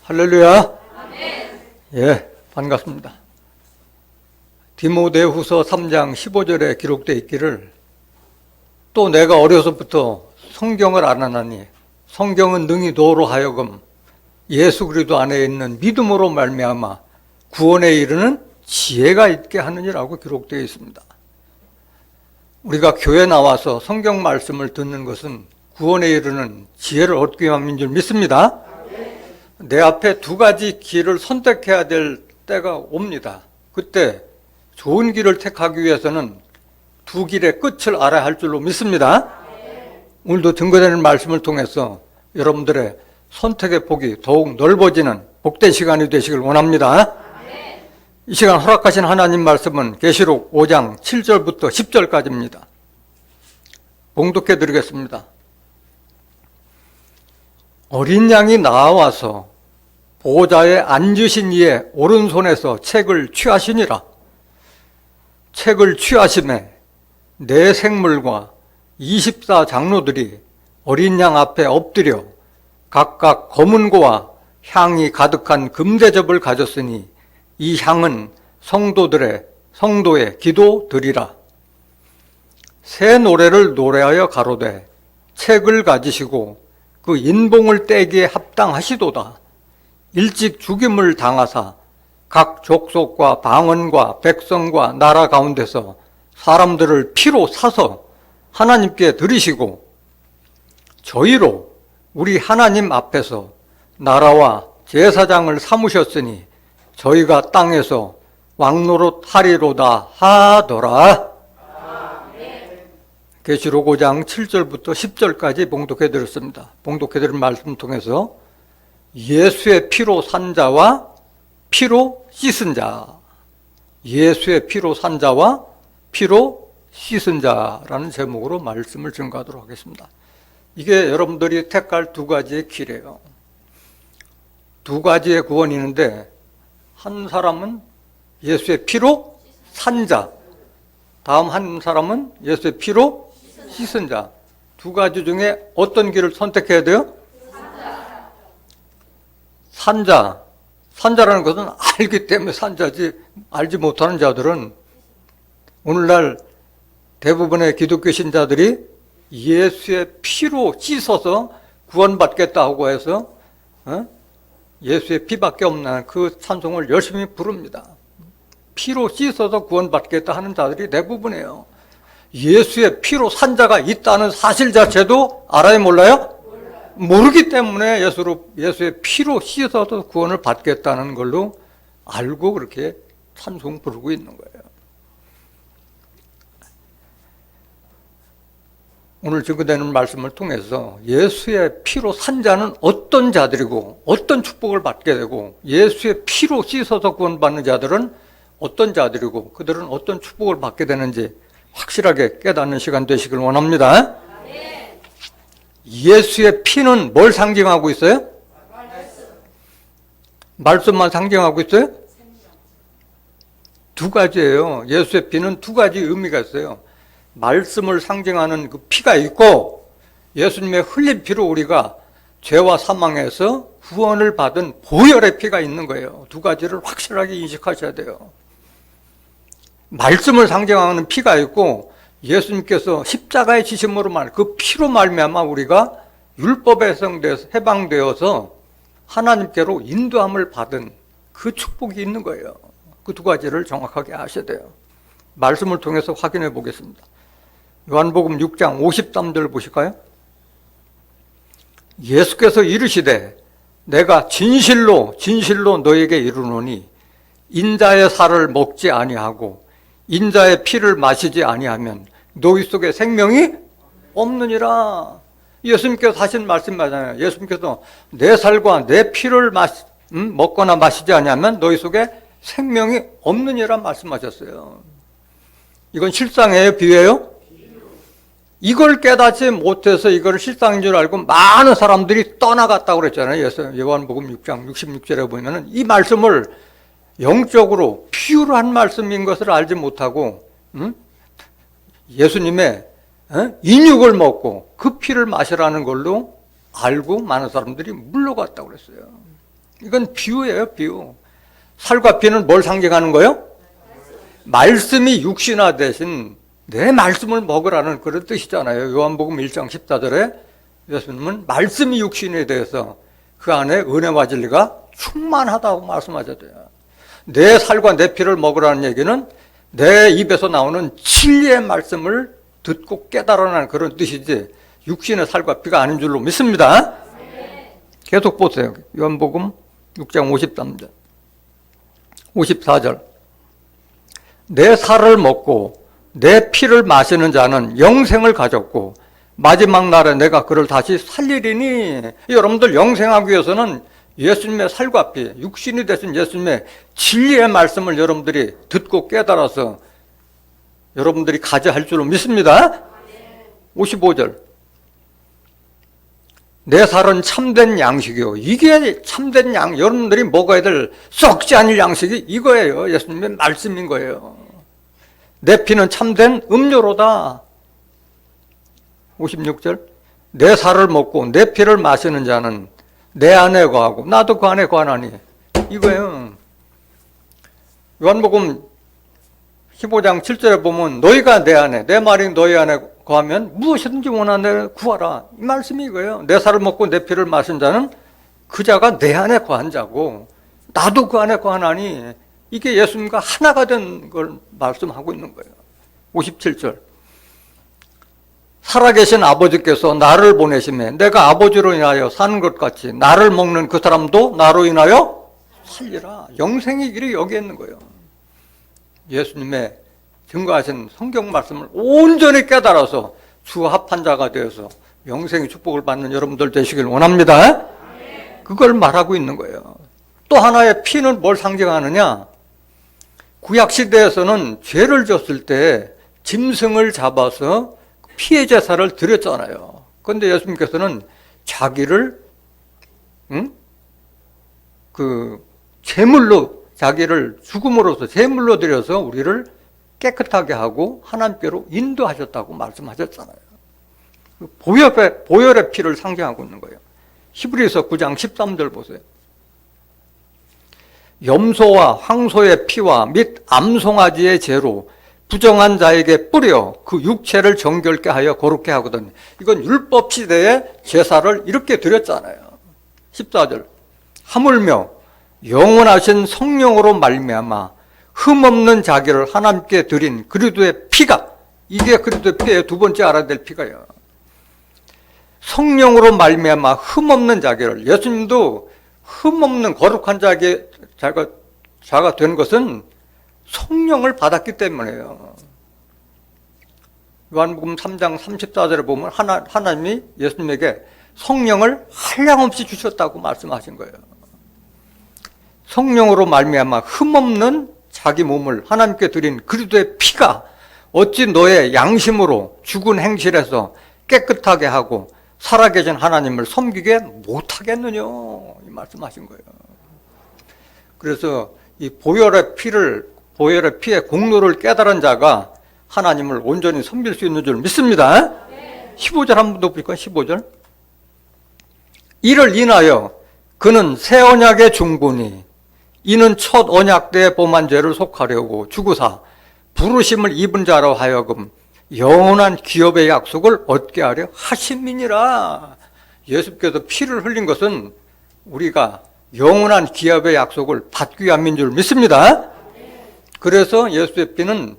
할렐루야. 아멘. 예, 반갑습니다. 디모데후서 3장 15절에 기록되어 있기를 또 내가 어려서부터 성경을 안 하나니 성경은 능히 너로 하여금 예수 그리스도 안에 있는 믿음으로 말미암아 구원에 이르는 지혜가 있게 하느니라고 기록되어 있습니다. 우리가 교회 나와서 성경 말씀을 듣는 것은 구원에 이르는 지혜를 얻기 위함인 줄 믿습니다. 내 앞에 두 가지 길을 선택해야 될 때가 옵니다. 그때 좋은 길을 택하기 위해서는 두 길의 끝을 알아야 할 줄로 믿습니다. 오늘도 증거되는 말씀을 통해서 여러분들의 선택의 폭이 더욱 넓어지는 복된 시간이 되시길 원합니다. 이 시간 허락하신 하나님 말씀은 계시록 5장 7절부터 10절까지입니다. 봉독해 드리겠습니다. 어린 양이 나와서 보좌에 앉으신 이의 오른손에서 책을 취하시니라. 책을 취하심에 네 생물과 24장로들이 어린 양 앞에 엎드려 각각 검은고와 향이 가득한 금대접을 가졌으니 이 향은 성도의 기도드리라. 새 노래를 노래하여 가로되 책을 가지시고 그 인봉을 떼기에 합당하시도다. 일찍 죽임을 당하사 각 족속과 방언과 백성과 나라 가운데서 사람들을 피로 사서 하나님께 드리시고 저희로 우리 하나님 앞에서 나라와 제사장을 삼으셨으니 저희가 땅에서 왕노릇하리로다 하더라. 계시록 5장 7절부터 10절까지 봉독해 드렸습니다. 봉독해 드린 말씀 통해서 예수의 피로 산 자와 피로 씻은 자, 예수의 피로 산 자와 피로 씻은 자라는 제목으로 말씀을 증거하도록 하겠습니다. 이게 여러분들이 택할 두 가지의 길이에요. 두 가지의 구원이 있는데 한 사람은 예수의 피로 산 자, 다음 한 사람은 예수의 피로 씻은 자. 두 가지 중에 어떤 길을 선택해야 돼요? 산자. 산자라는 것은 알기 때문에 산자지, 알지 못하는 자들은 오늘날 대부분의 기독교 신자들이 예수의 피로 씻어서 구원받겠다고 해서 예수의 피밖에 없는 그 찬송을 열심히 부릅니다. 피로 씻어서 구원받겠다 하는 자들이 대부분이에요. 예수의 피로 산 자가 있다는 사실 자체도 알아요, 몰라요? 모르기 때문에 예수의 피로 씻어서 구원을 받겠다는 걸로 알고 그렇게 찬송 부르고 있는 거예요. 오늘 증거되는 말씀을 통해서 예수의 피로 산 자는 어떤 자들이고 어떤 축복을 받게 되고 예수의 피로 씻어서 구원받는 자들은 어떤 자들이고 그들은 어떤 축복을 받게 되는지 확실하게 깨닫는 시간 되시길 원합니다. 예수의 피는 뭘 상징하고 있어요? 말씀만 상징하고 있어요? 두 가지예요. 예수의 피는 두 가지 의미가 있어요. 말씀을 상징하는 그 피가 있고 예수님의 흘린 피로 우리가 죄와 사망에서 구원을 받은 보혈의 피가 있는 거예요. 두 가지를 확실하게 인식하셔야 돼요. 말씀을 상징하는 피가 있고 예수님께서 십자가의 지심으로 그 피로 말미암아 우리가 율법에 해방되어서 하나님께로 인도함을 받은 그 축복이 있는 거예요. 그 두 가지를 정확하게 아셔야 돼요. 말씀을 통해서 확인해 보겠습니다. 요한복음 6장 53절 보실까요? 예수께서 이르시되 내가 진실로 너에게 이르노니 인자의 살을 먹지 아니하고 인자의 피를 마시지 아니하면 너희 속에 생명이 없느니라. 예수님께서 하신 말씀 맞아요. 예수님께서 내 살과 내 피를 먹거나 마시지 아니하면 너희 속에 생명이 없느니라 말씀하셨어요. 이건 실상이에요, 비유예요? 이걸 깨닫지 못해서 이걸 실상인 줄 알고 많은 사람들이 떠나갔다고 그랬잖아요. 요한복음 6장 66절에 보면은 이 말씀을 영적으로 비유로 한 말씀인 것을 알지 못하고 예수님의 인육을 먹고 그 피를 마시라는 걸로 알고 많은 사람들이 물러갔다고 그랬어요. 이건 비유예요, 비유. 살과 피는 뭘 상징하는 거예요? 말씀이 육신화 대신 내 말씀을 먹으라는 그런 뜻이잖아요. 요한복음 1장 14절에 예수님은 말씀이 육신에 대해서 그 안에 은혜와 진리가 충만하다고 말씀하셨대요. 내 살과 내 피를 먹으라는 얘기는 내 입에서 나오는 진리의 말씀을 듣고 깨달아라는 그런 뜻이지 육신의 살과 피가 아닌 줄로 믿습니다. 계속 보세요. 요한복음 6장 53절 54절 내 살을 먹고 내 피를 마시는 자는 영생을 가졌고 마지막 날에 내가 그를 다시 살리리니. 여러분들 영생하기 위해서는 예수님의 살과 피, 육신이 되신 예수님의 진리의 말씀을 여러분들이 듣고 깨달아서 여러분들이 가져야 할 줄로 믿습니다. 55절 내 살은 참된 양식이요. 이게 참된 여러분들이 먹어야 될 썩지 않을 양식이 이거예요. 예수님의 말씀인 거예요. 내 피는 참된 음료로다. 56절 내 살을 먹고 내 피를 마시는 자는 내 안에 거하고 나도 그 안에 거하나니. 이거예요. 요한복음 15장 7절에 보면 너희가 내 안에, 내 말이 너희 안에 거하면 무엇이든지 원하는 대로 구하라. 이 말씀이 이거예요. 내 살을 먹고 내 피를 마신 자는 그 자가 내 안에 거한 자고 나도 그 안에 거하나니. 이게 예수님과 하나가 된 걸 말씀하고 있는 거예요. 57절 살아계신 아버지께서 나를 보내심에 내가 아버지로 인하여 사는 것 같이 나를 먹는 그 사람도 나로 인하여 살리라. 영생의 길이 여기에 있는 거예요. 예수님의 증거하신 성경 말씀을 온전히 깨달아서 주 합한 자가 되어서 영생의 축복을 받는 여러분들 되시길 원합니다. 그걸 말하고 있는 거예요. 또 하나의 피는 뭘 상징하느냐? 구약시대에서는 죄를 졌을 때 짐승을 잡아서 피해 제사를 드렸잖아요. 그런데 예수님께서는 자기를 제물로 자기를 죽음으로써 제물로 드려서 우리를 깨끗하게 하고 하나님께로 인도하셨다고 말씀하셨잖아요. 보혈의 피를 상징하고 있는 거예요. 히브리서 9장 13절 보세요. 염소와 황소의 피와 및 암송아지의 재로 부정한 자에게 뿌려 그 육체를 정결케 하여 거룩케 하거든. 이건 율법 시대에 제사를 이렇게 드렸잖아요. 14절 하물며 영원하신 성령으로 말미암아 흠없는 자기를 하나님께 드린 그리스도의 피가, 이게 그리스도의 피의 두 번째 알아야 될 피가요. 성령으로 말미암아 흠없는 자기를, 예수님도 흠없는 거룩한 자가 된 것은 성령을 받았기 때문에요. 요한복음 3장 34절에 보면 하나님이 예수님에게 성령을 한량없이 주셨다고 말씀하신 거예요. 성령으로 말미암아 흠없는 자기 몸을 하나님께 드린 그리스도의 피가 어찌 너의 양심으로 죽은 행실에서 깨끗하게 하고 살아계신 하나님을 섬기게 못하겠느냐, 이 말씀하신 거예요. 그래서 이 보혈의 피의 공로를 깨달은 자가 하나님을 온전히 섬길 수 있는 줄 믿습니다. 15절 한 번 더 볼까요? 15절 이를 인하여 그는 새 언약의 중보니 이는 첫 언약 때 범한 죄를 속하려고 주구사 부르심을 입은 자로 하여금 영원한 기업의 약속을 얻게 하려 하심이니라. 예수께서 피를 흘린 것은 우리가 영원한 기업의 약속을 받기 위함인 줄 믿습니다. 그래서 예수의 피는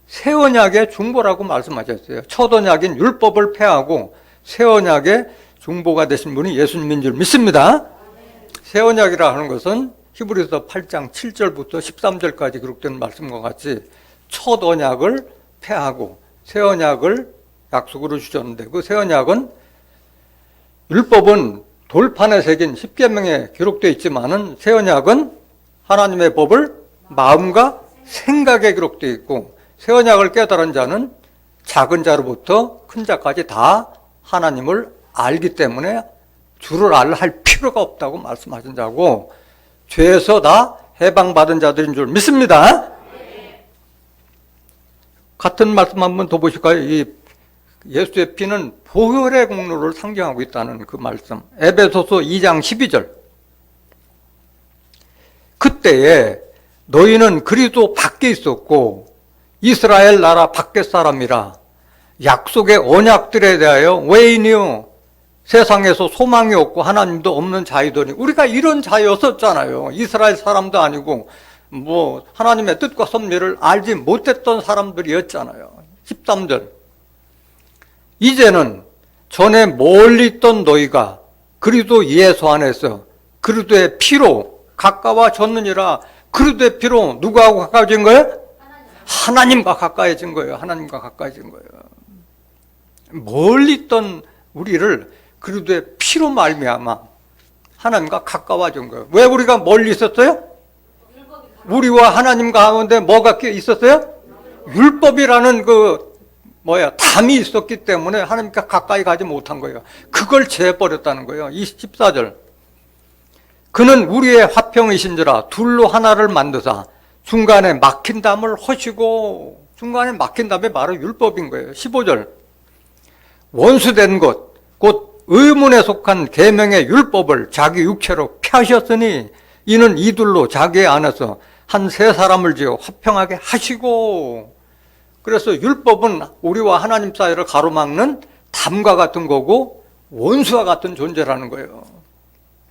새 언약의 중보라고 말씀하셨어요. 첫 언약인 율법을 폐하고 새 언약의 중보가 되신 분이 예수님인 줄 믿습니다. 새 언약이라 하는 것은 히브리서 8장 7절부터 13절까지 기록된 말씀과 같이 첫 언약을 폐하고 새 언약을 약속으로 주셨는데, 그 새 언약은 율법은 돌판에 새긴 십계명에 기록되어 있지만은 새 언약은 하나님의 법을 마음과 생각에 기록되어 있고, 새 언약을 깨달은 자는 작은 자로부터 큰 자까지 다 하나님을 알기 때문에 주를 할 필요가 없다고 말씀하신 자고, 죄에서 다 해방받은 자들인 줄 믿습니다. 같은 말씀 한번 더 보실까요? 이 예수의 피는 보혈의 공로를 상징하고 있다는 그 말씀. 에베소서 2장 12절 그때에 너희는 그리스도 밖에 있었고 이스라엘 나라 밖의 사람이라 약속의 언약들에 대하여 외인이요 세상에서 소망이 없고 하나님도 없는 자이더니, 우리가 이런 자였었잖아요. 이스라엘 사람도 아니고 뭐 하나님의 뜻과 섭리를 알지 못했던 사람들이었잖아요. 13절, 이제는 전에 멀리 있던 너희가 그리스도 예수 안에서 그리스도의 피로 가까워졌느니라. 그리스도의 피로 누구하고 가까워진 거예요? 하나님과 가까워진 거예요. 하나님과 가까워진 거예요. 멀리 있던 우리를 그리스도의 피로 말미암아 하나님과 가까워진 거예요. 왜 우리가 멀리 있었어요? 우리와 하나님 가운데 뭐가 있었어요? 율법이라는 담이 있었기 때문에 하나님과 가까이 가지 못한 거예요. 그걸 재버렸다는 거예요. 14절, 그는 우리의 화평이신지라 둘로 하나를 만드사 중간에 막힌 담을 허시고, 중간에 막힌 담이 바로 율법인 거예요. 15절, 원수된 것 곧 의문에 속한 계명의 율법을 자기 육체로 펴셨으니 이는 이둘로 자기 안에서 한 세 사람을 지어 화평하게 하시고. 그래서 율법은 우리와 하나님 사이를 가로막는 담과 같은 거고 원수와 같은 존재라는 거예요.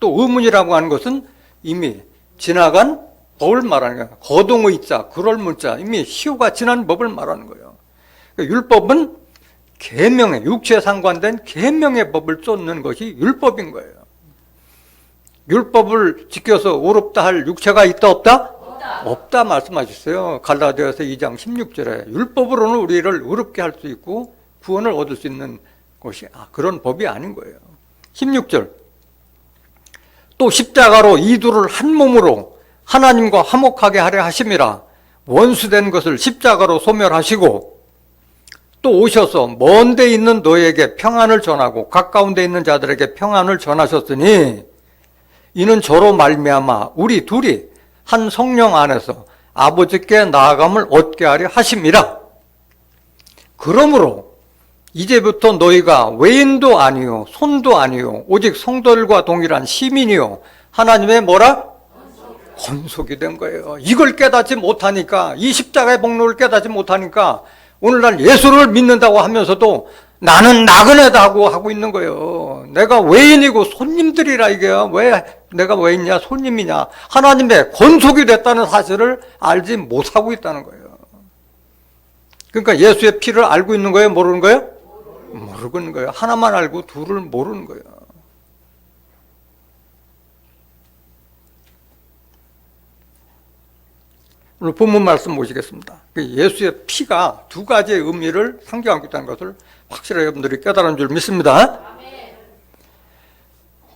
또 의문이라고 하는 것은 이미 지나간 법을 말하는 거예요. 거동의 자, 그럴 문자, 이미 시효가 지난 법을 말하는 거예요. 그러니까 율법은 계명의, 육체에 상관된 계명의 법을 쫓는 것이 율법인 거예요. 율법을 지켜서 의롭다 할 육체가 있다 없다? 없다 말씀하셨어요. 갈라디아서 2장 16절에 율법으로는 우리를 의롭게 할 수 있고 구원을 얻을 수 있는 것이 그런 법이 아닌 거예요. 16절, 또 십자가로 이둘을 한 몸으로 하나님과 화목하게 하려 하심이라 원수된 것을 십자가로 소멸하시고 또 오셔서 먼 데 있는 너희에게 평안을 전하고 가까운 데 있는 자들에게 평안을 전하셨으니 이는 저로 말미암아 우리 둘이 한 성령 안에서 아버지께 나아감을 얻게 하려 하심이라. 그러므로 이제부터 너희가 외인도 아니요 손도 아니요 오직 성도들과 동일한 시민이요 하나님의 뭐라? 권속이 된 거예요. 이걸 깨닫지 못하니까, 이 십자가의 복록을 깨닫지 못하니까 오늘날 예수를 믿는다고 하면서도 나는 나그네다 하고 있는 거예요. 내가 외인이고 손님들이라. 이게 왜 내가 외인이냐 손님이냐, 하나님의 권속이 됐다는 사실을 알지 못하고 있다는 거예요. 그러니까 예수의 피를 알고 있는 거예요? 모르는 거예요? 모르고 있는 거예요. 하나만 알고 둘을 모르는 거예요. 오늘 본문 말씀 보시겠습니다. 예수의 피가 두 가지의 의미를 상징하고 있다는 것을 확실하게 여러분들이 깨달은 줄 믿습니다.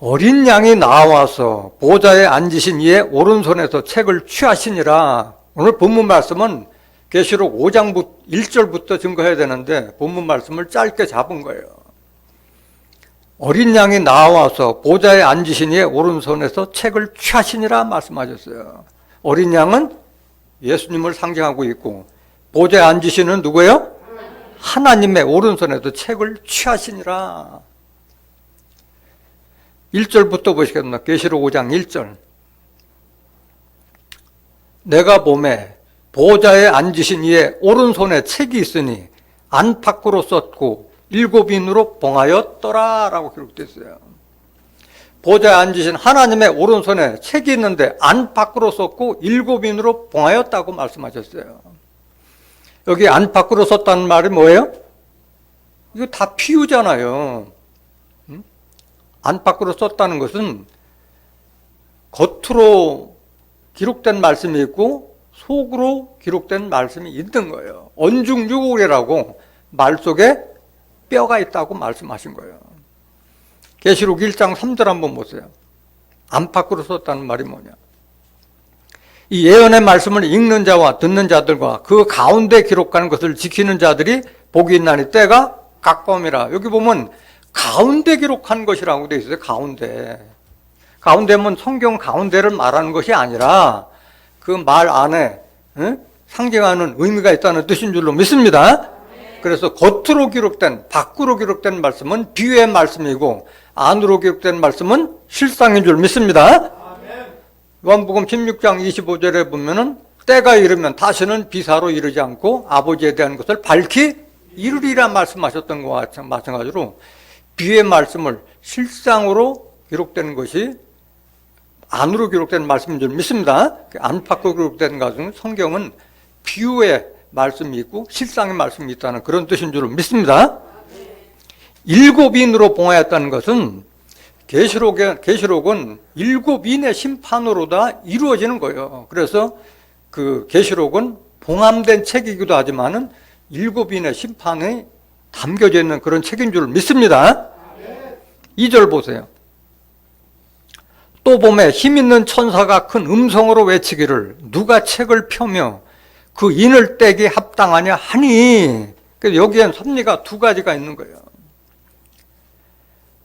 어린 양이 나와서 보좌에 앉으신 이의 오른손에서 책을 취하시니라. 오늘 본문 말씀은 계시록 5장 1절부터 증거해야 되는데 본문 말씀을 짧게 잡은 거예요. 어린 양이 나와서 보좌에 앉으신 이의 오른손에서 책을 취하시니라 말씀하셨어요. 어린 양은 예수님을 상징하고 있고 보좌에 앉으시는 누구예요? 하나님의 오른손에서 책을 취하시니라. 1절부터 보시겠습니다. 계시록 5장 1절. 내가 보매 보좌에 앉으신 이의 오른손에 책이 있으니 안팎으로 썼고 7인으로 봉하였더라 라고 기록되어 있어요. 보좌에 앉으신 하나님의 오른손에 책이 있는데 안팎으로 썼고 7인으로 봉하였다고 말씀하셨어요. 여기 안팎으로 썼다는 말이 뭐예요? 이거 다 비유잖아요. 안팎으로 썼다는 것은 겉으로 기록된 말씀이 있고 속으로 기록된 말씀이 있는 거예요. 언중유골이라고 말 속에 뼈가 있다고 말씀하신 거예요. 계시록 1장 3절 한번 보세요. 안팎으로 썼다는 말이 뭐냐? 이 예언의 말씀을 읽는 자와 듣는 자들과 그 가운데 기록하는 것을 지키는 자들이 복이 있나니 때가 가까움이라. 여기 보면 가운데 기록한 것이라고 되어 있어요. 가운데면 성경 가운데를 말하는 것이 아니라 그 말 안에 상징하는 의미가 있다는 뜻인 줄로 믿습니다. 그래서 겉으로 기록된, 밖으로 기록된 말씀은 비유의 말씀이고 안으로 기록된 말씀은 실상인 줄 믿습니다. 요한복음 16장 25절에 보면은 때가 이르면 다시는 비사로 이르지 않고 아버지에 대한 것을 밝히 이루리라 말씀하셨던 것과 마찬가지로 비의 말씀을 실상으로 기록된 것이 안으로 기록된 말씀인 줄 믿습니다. 안팎으로 기록된 것은 성경은 비유의 말씀이 있고 실상의 말씀이 있다는 그런 뜻인 줄 믿습니다. 일곱 인으로 봉하였다는 것은 계시록은 일곱 인의 심판으로 다 이루어지는 거예요. 그래서 그 계시록은 봉함된 책이기도 하지만은 일곱 인의 심판이 담겨져 있는 그런 책인 줄 믿습니다. 2절 보세요. 또 봄에 힘 있는 천사가 큰 음성으로 외치기를 누가 책을 펴며 그 인을 떼기 합당하냐 하니, 여기엔 섭리가 두 가지가 있는 거예요.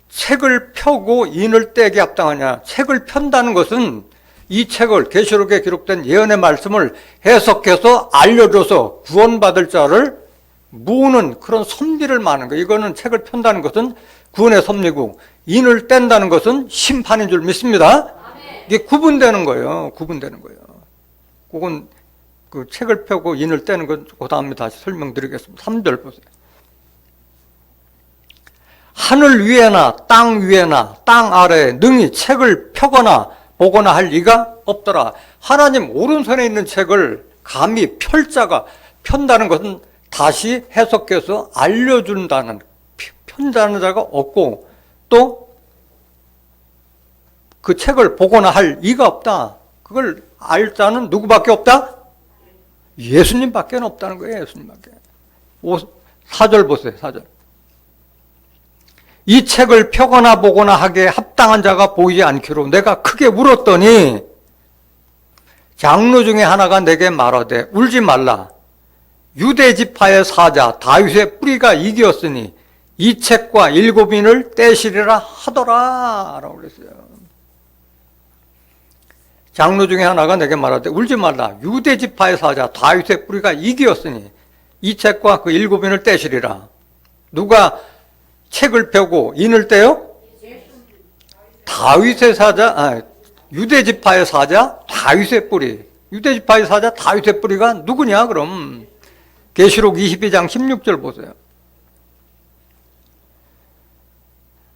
책을 펴고 인을 떼기 합당하냐. 책을 편다는 것은 이 책을 계시록에 기록된 예언의 말씀을 해석해서 알려줘서 구원받을 자를 모으는 그런 섭리를 말하는 거예요. 이거는 책을 편다는 것은 구원의 섭리고 인을 뗀다는 것은 심판인 줄 믿습니다. 이게 구분되는 거예요. 구분되는 거예요. 그건 그 책을 펴고 인을 떼는 건 그 다음에 다시 설명드리겠습니다. 3절 보세요. 하늘 위에나 땅 위에나 땅 아래에 능히 책을 펴거나 보거나 할 리가 없더라. 하나님 오른손에 있는 책을 감히 펼 자가, 편다는 것은 다시 해석해서 알려준다는, 편다는 자가 없고 또 그 책을 보거나 할 이가 없다. 그걸 알 자는 누구밖에 없다? 예수님밖에 없다는 거예요. 예수님밖에. 4절 보세요. 4절. 이 책을 펴거나 보거나 하기에 합당한 자가 보이지 않기로 내가 크게 울었더니 장로 중에 하나가 내게 말하되 울지 말라. 유대 지파의 사자 다윗의 뿌리가 이기었으니 이 책과 일곱 인을 떼시리라 하더라 라고 그랬어요. 장로 중에 하나가 내게 말하되 울지 말라. 유대 지파의 사자 다윗의 뿌리가 이기었으니 이 책과 그 일곱 인을 떼시리라. 누가 책을 펴고 인을 떼요? 다윗의 사자, 유대 지파의 사자 다윗의 뿌리. 유대 지파의 사자 다윗의 뿌리가 누구냐 그럼? 계시록 22장 16절 보세요.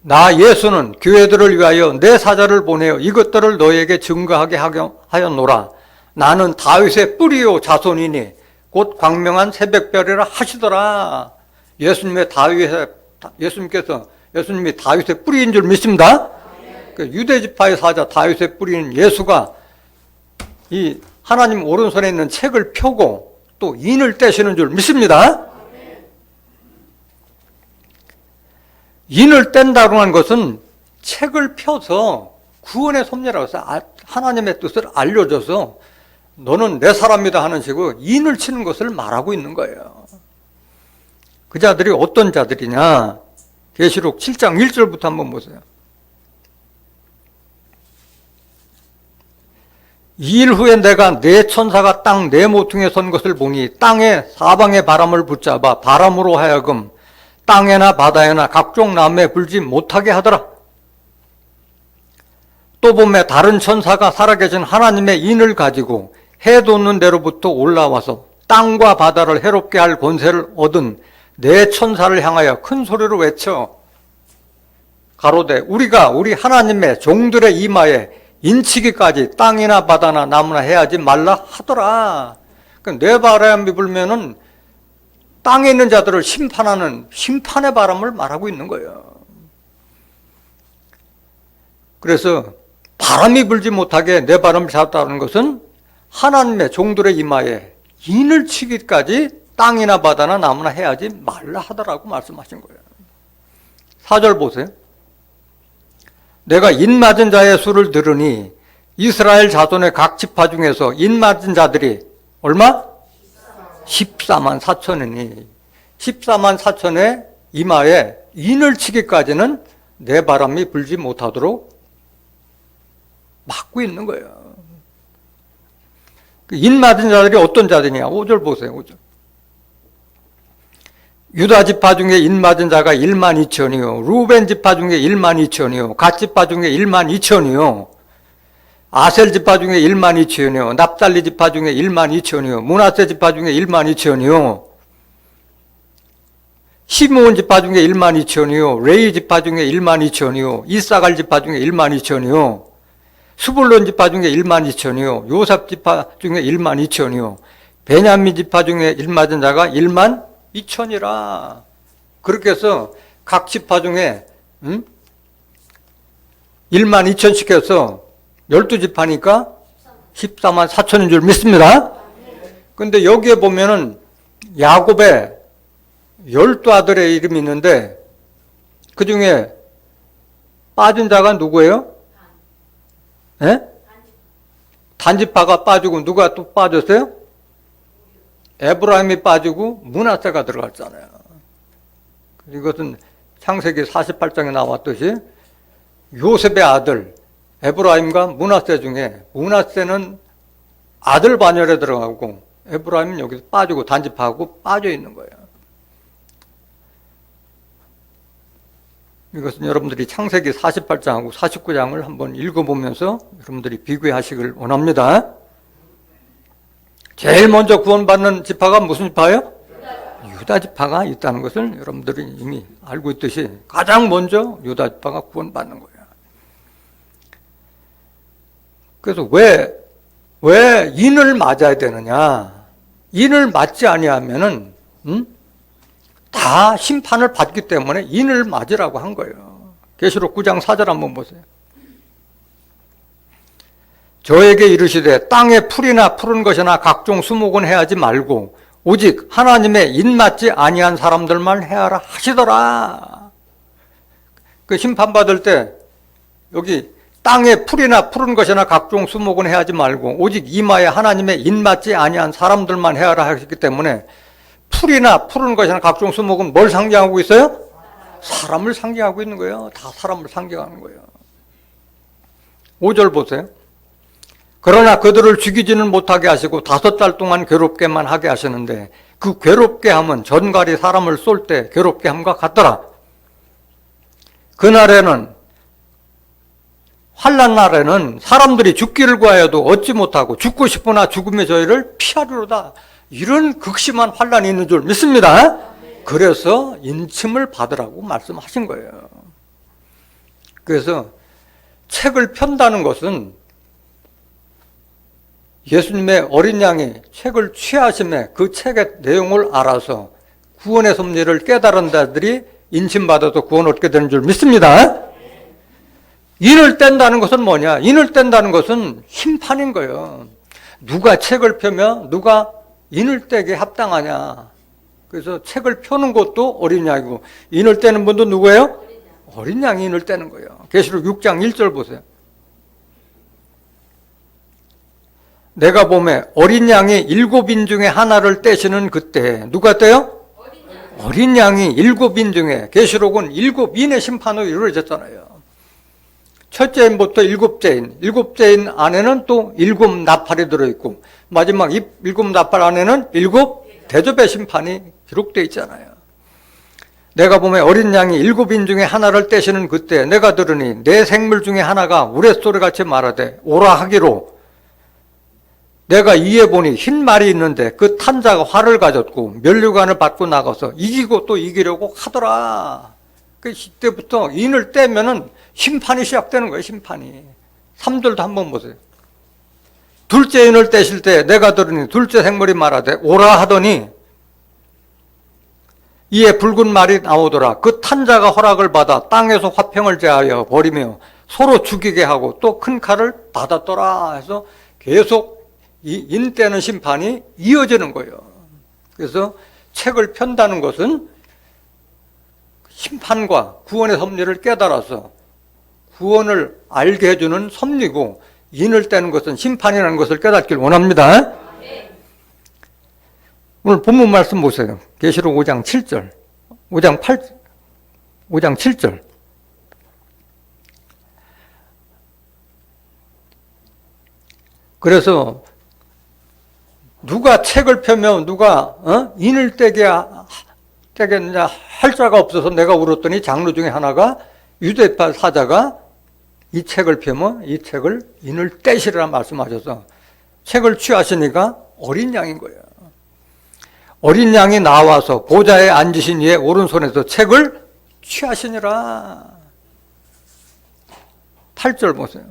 나 예수는 교회들을 위하여 내 사자를 보내어 이것들을 너에게 증거하게 하였노라. 나는 다윗의 뿌리요 자손이니 곧 광명한 새벽별이라 하시더라. 예수님이 다윗의 뿌리인 줄 믿습니다. 유대 지파의 사자 다윗의 뿌리인 예수가 이 하나님 오른손에 있는 책을 펴고 또 인을 떼시는 줄 믿습니다. 인을 뗀다고 하는 것은 책을 펴서 구원의 섭리라고 해서 하나님의 뜻을 알려줘서 너는 내 사람이다 하는 식으로 인을 치는 것을 말하고 있는 거예요. 그 자들이 어떤 자들이냐? 계시록 7장 1절부터 한번 보세요. 이 일 후에 내가 네 천사가 땅 네 모퉁이에 선 것을 보니 땅에 사방의 바람을 붙잡아 바람으로 하여금 땅에나 바다에나 각종 나무에 불지 못하게 하더라. 또 보매 다른 천사가 살아계신 하나님의 인을 가지고 해 돋는 데로부터 올라와서 땅과 바다를 해롭게 할 권세를 얻은 네 천사를 향하여 큰 소리로 외쳐 가로되 우리가 우리 하나님의 종들의 이마에 인치기까지 땅이나 바다나 나무나 해하지 말라 하더라. 그러니까 네 바람이 불면은 땅에 있는 자들을 심판하는 심판의 바람을 말하고 있는 거예요. 그래서 바람이 불지 못하게 네 바람을 잡았다는 것은 하나님의 종들의 이마에 인을 치기까지 땅이나 바다나 나무나 해야지 말라 하더라고 말씀하신 거예요. 4절 보세요. 내가 인 맞은 자의 수를 들으니 이스라엘 자손의 각 지파 중에서 인 맞은 자들이 얼마? 14만 4천이니 14만 4천의 이마에 인을 치기까지는 내 바람이 불지 못하도록 막고 있는 거예요. 인 맞은 자들이 어떤 자들이냐? 5절 보세요. 5절. 유다 지파 중에 인 맞은 자가 1만 2천이요. 루벤 지파 중에 1만 2천이요. 갓 지파 중에 1만 2천이요. 아셀 지파 중에 1만 2천이요. 납달리 지파 중에 1만 2천이요. 므낫세 지파 중에 1만 2천이요. 시므온 지파 중에 1만 2천이요. 레위 지파 중에 1만 2천이요. 이사갈 지파 중에 1만 2천이요. 스불론 지파 중에 1만 2천이요. 요삽 지파 중에 1만 2천이요. 베냐민 지파 중에 일 맞은 자가 1만 2천이라. 그렇게 해서 각 지파 중에 1만 2천씩 해서 12지파니까 14만 4천인 줄 믿습니다. 근데 여기에 보면은 야곱의 12아들의 이름이 있는데 그 중에 빠진 자가 누구예요? 예? 단지파가 빠지고 누가 또 빠졌어요? 에브라임이 빠지고 므낫세가 들어갔잖아요. 이것은 창세기 48장에 나왔듯이 요셉의 아들 에브라임과 므낫세 중에 므낫세는 아들 반열에 들어가고 에브라임은 여기서 빠지고 단지파하고 빠져 있는 거예요. 이것은 여러분들이 창세기 48장하고 49장을 한번 읽어보면서 여러분들이 비교하시길 원합니다. 제일 먼저 구원받는 지파가 무슨 지파예요? 유다 지파가 있다는 것을 여러분들이 이미 알고 있듯이 가장 먼저 유다 지파가 구원받는 거예요. 그래서 왜 인을 맞아야 되느냐? 인을 맞지 아니하면은 다 심판을 받기 때문에 인을 맞으라고 한 거예요. 계시록 9장 4절 한번 보세요. 저에게 이르시되 땅에 풀이나 푸른 것이나 각종 수목은 해하지 말고 오직 하나님의 인 맞지 아니한 사람들만 해하라 하시더라. 그 심판받을 때 여기 땅에 풀이나 푸른 것이나 각종 수목은 해하지 말고 오직 이마에 하나님의 인 맞지 아니한 사람들만 해하라 하셨기 때문에 풀이나 푸른 것이나 각종 수목은 뭘 상징하고 있어요? 사람을 상징하고 있는 거예요. 다 사람을 상징하는 거예요. 5절 보세요. 그러나 그들을 죽이지는 못하게 하시고 5달 동안 괴롭게만 하게 하시는데 그 괴롭게 함은 전갈이 사람을 쏠 때 괴롭게 함과 같더라. 그날에는 환난 날에는 사람들이 죽기를 구하여도 얻지 못하고 죽고 싶으나 죽음의 저희를 피하리로다. 이런 극심한 환난이 있는 줄 믿습니다. 그래서 인침을 받으라고 말씀하신 거예요. 그래서 책을 편다는 것은 예수님의 어린 양이 책을 취하심에 그 책의 내용을 알아서 구원의 섭리를 깨달은 자들이 인침받아서 구원 얻게 되는 줄 믿습니다. 인을 뗀다는 것은 뭐냐? 인을 뗀다는 것은 심판인 거예요. 누가 책을 펴면 누가 인을 떼게 합당하냐? 그래서 책을 펴는 것도 어린 양이고 인을 떼는 분도 누구예요? 어린 양이 인을 떼는 거예요. 계시록 6장 1절 보세요. 내가 보매 어린 양이 7인 중에 하나를 떼시는 그때 누가 떼요? 어린 양이 7인 중에 계시록은 7인의 심판으로 이루어졌잖아요. 첫째 인부터 7째 인, 7째 인 안에는 또 7 나팔이 들어있고 마지막 7 나팔 안에는 7 대접의 심판이 기록되어 있잖아요. 내가 보면 어린 양이 7인 중에 하나를 떼시는 그때 내가 들으니 내 생물 중에 하나가 우레소리같이 말하되 오라 하기로 내가 이에 보니 흰 말이 있는데 그 탄 자가 활을 가졌고 면류관을 받고 나가서 이기고 또 이기려고 하더라. 이때부터 인을 떼면은 심판이 시작되는 거예요. 심판이. 3절도 한번 보세요. 둘째 인을 떼실 때 내가 들으니 둘째 생물이 말하되 오라 하더니 이에 붉은 말이 나오더라. 그 탄자가 허락을 받아 땅에서 화평을 제하여 버리며 서로 죽이게 하고 또 큰 칼을 받았더라 해서 계속 이 인 떼는 심판이 이어지는 거예요. 그래서 책을 편다는 것은 심판과 구원의 섭리를 깨달아서 구원을 알게 해주는 섭리고 인을 떼는 것은 심판이라는 것을 깨닫길 원합니다. 오늘 본문 말씀 보세요. 계시록 5장 7절, 5장 7절. 그래서 누가 책을 펴면 누가 인을 떼겠냐 할 자가 없어서 내가 울었더니 장로 중에 하나가 유대파 사자가 이 책을 펴면 이 책을 인을 떼시리라 말씀하셔서 책을 취하시니까 어린 양인 거예요. 어린 양이 나와서 보좌에 앉으신 이의 오른손에서 책을 취하시니라. 8절 보세요.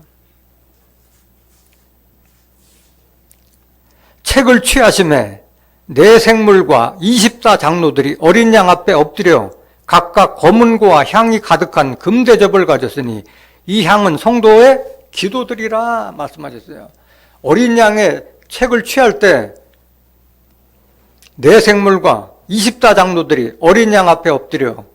책을 취하심에 네 생물과 24장로들이 어린 양 앞에 엎드려 각각 검은고와 향이 가득한 금대접을 가졌으니 이 향은 성도의 기도들이라 말씀하셨어요. 어린 양의 책을 취할 때 네 생물과 24장로들이 어린 양 앞에 엎드려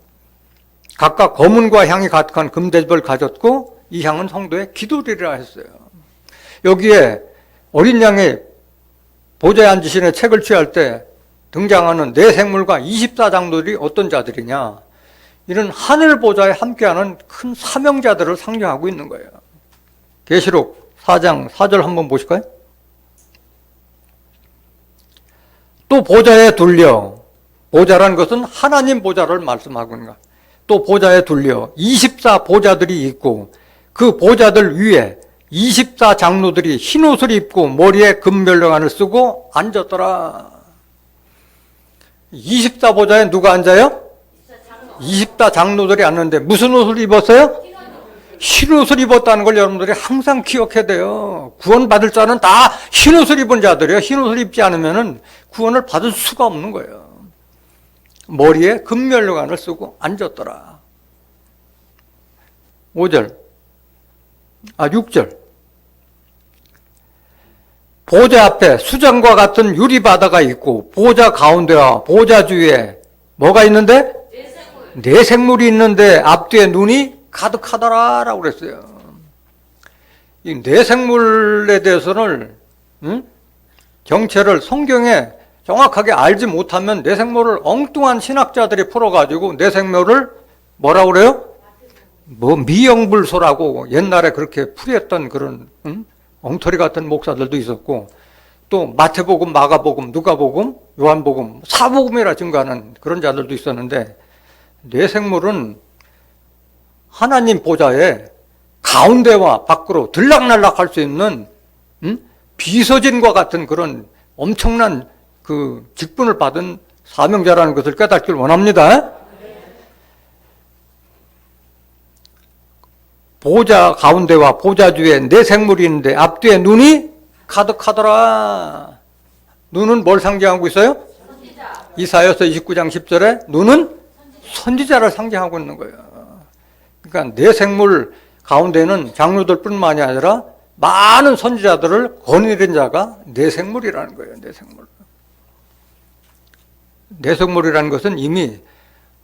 각각 검은고와 향이 가득한 금대접을 가졌고 이 향은 성도의 기도들이라 했어요. 여기에 어린 양의 보좌에 앉으시는 책을 취할 때 등장하는 네 생물과 24장로들이 어떤 자들이냐? 이는 하늘 보좌에 함께하는 큰 사명자들을 상징하고 있는 거예요. 계시록 4장 4절 한번 보실까요? 또 보좌에 둘려, 보좌란 것은 하나님 보좌를 말씀하고 있는 거예요. 또 보좌에 둘려 24보좌들이 있고 그 보좌들 위에 24장로들이 흰옷을 입고 머리에 금면류관을 쓰고 앉았더라. 24보좌에 누가 앉아요? 24장로들이 앉는데 무슨 옷을 입었어요? 흰옷을 입었다는 걸 여러분들이 항상 기억해야 돼요. 구원받을 자는 다 흰옷을 입은 자들이에요. 흰옷을 입지 않으면 구원을 받을 수가 없는 거예요. 머리에 금면류관을 쓰고 앉았더라. 6절. 보좌 앞에 수정과 같은 유리바다가 있고 보좌 가운데와 보좌 주위에 뭐가 있는데? 네 생물이 있는데 앞뒤에 눈이 가득하더라라고 그랬어요. 이 네 생물에 대해서는 정체를 성경에 정확하게 알지 못하면 네 생물을 엉뚱한 신학자들이 풀어가지고 네 생물을 뭐라고 그래요? 미영불소라고 옛날에 그렇게 풀이했던 그런 엉터리 같은 목사들도 있었고, 또 마태복음, 마가복음, 누가복음, 요한복음, 사복음이라 증거하는 그런 자들도 있었는데, 네 생물은 하나님 보좌에 가운데와 밖으로 들락날락할 수 있는 비서진과 같은 그런 엄청난 그 직분을 받은 사명자라는 것을 깨닫기를 원합니다. 보좌 가운데와 보좌 주위에 네 생물이 있는데 앞뒤에 눈이 가득하더라. 눈은 뭘 상징하고 있어요? 선지자. 이사야서 29장 10절에 눈은 선지자를 상징하고 있는 거예요. 그러니까 네 생물 가운데는 장로들 뿐만이 아니라 많은 선지자들을 거느린 자가 네 생물이라는 거예요. 네 생물. 네 생물이라는 것은 이미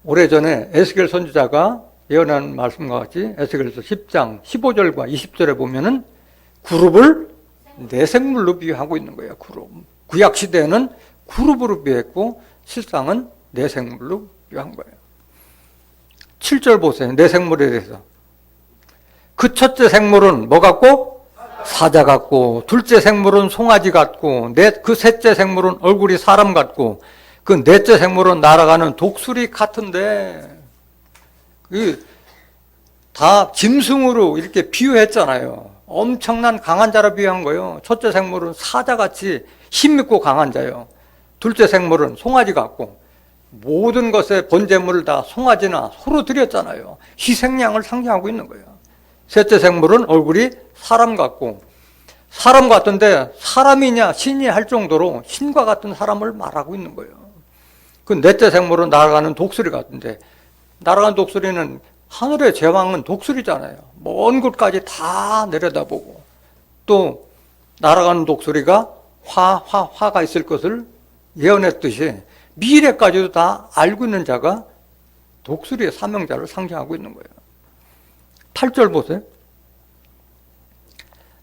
오래전에 에스겔 선지자가 예언한 말씀과 같이 에스겔서 10장 15절과 20절에 보면은 그룹을 네 생물로 비유하고 있는 거예요. 그룹. 구약 시대에는 그룹으로 비유했고 실상은 네 생물로 비유한 거예요. 7절 보세요. 네 생물에 대해서. 그 첫째 생물은 뭐 같고? 사자 같고, 둘째 생물은 송아지 같고, 그 셋째 생물은 얼굴이 사람 같고, 그 넷째 생물은 날아가는 독수리 같은데, 다 짐승으로 이렇게 비유했잖아요. 엄청난 강한 자로 비유한 거예요. 첫째 생물은 사자같이 힘있고 강한 자예요. 둘째 생물은 송아지 같고, 모든 것의 번제물을 다 송아지나 소로 드렸잖아요. 희생양을 상징하고 있는 거예요. 셋째 생물은 얼굴이 사람 같고, 사람 같은데 사람이냐 신이 할 정도로 신과 같은 사람을 말하고 있는 거예요. 그 넷째 생물은 날아가는 독수리 같은데, 날아가는 독수리는 하늘의 제왕은 독수리잖아요. 먼 곳까지 다 내려다보고, 또 날아가는 독수리가 화가 있을 것을 예언했듯이 미래까지도 다 알고 있는 자가 독수리의 사명자를 상징하고 있는 거예요. 8절 보세요.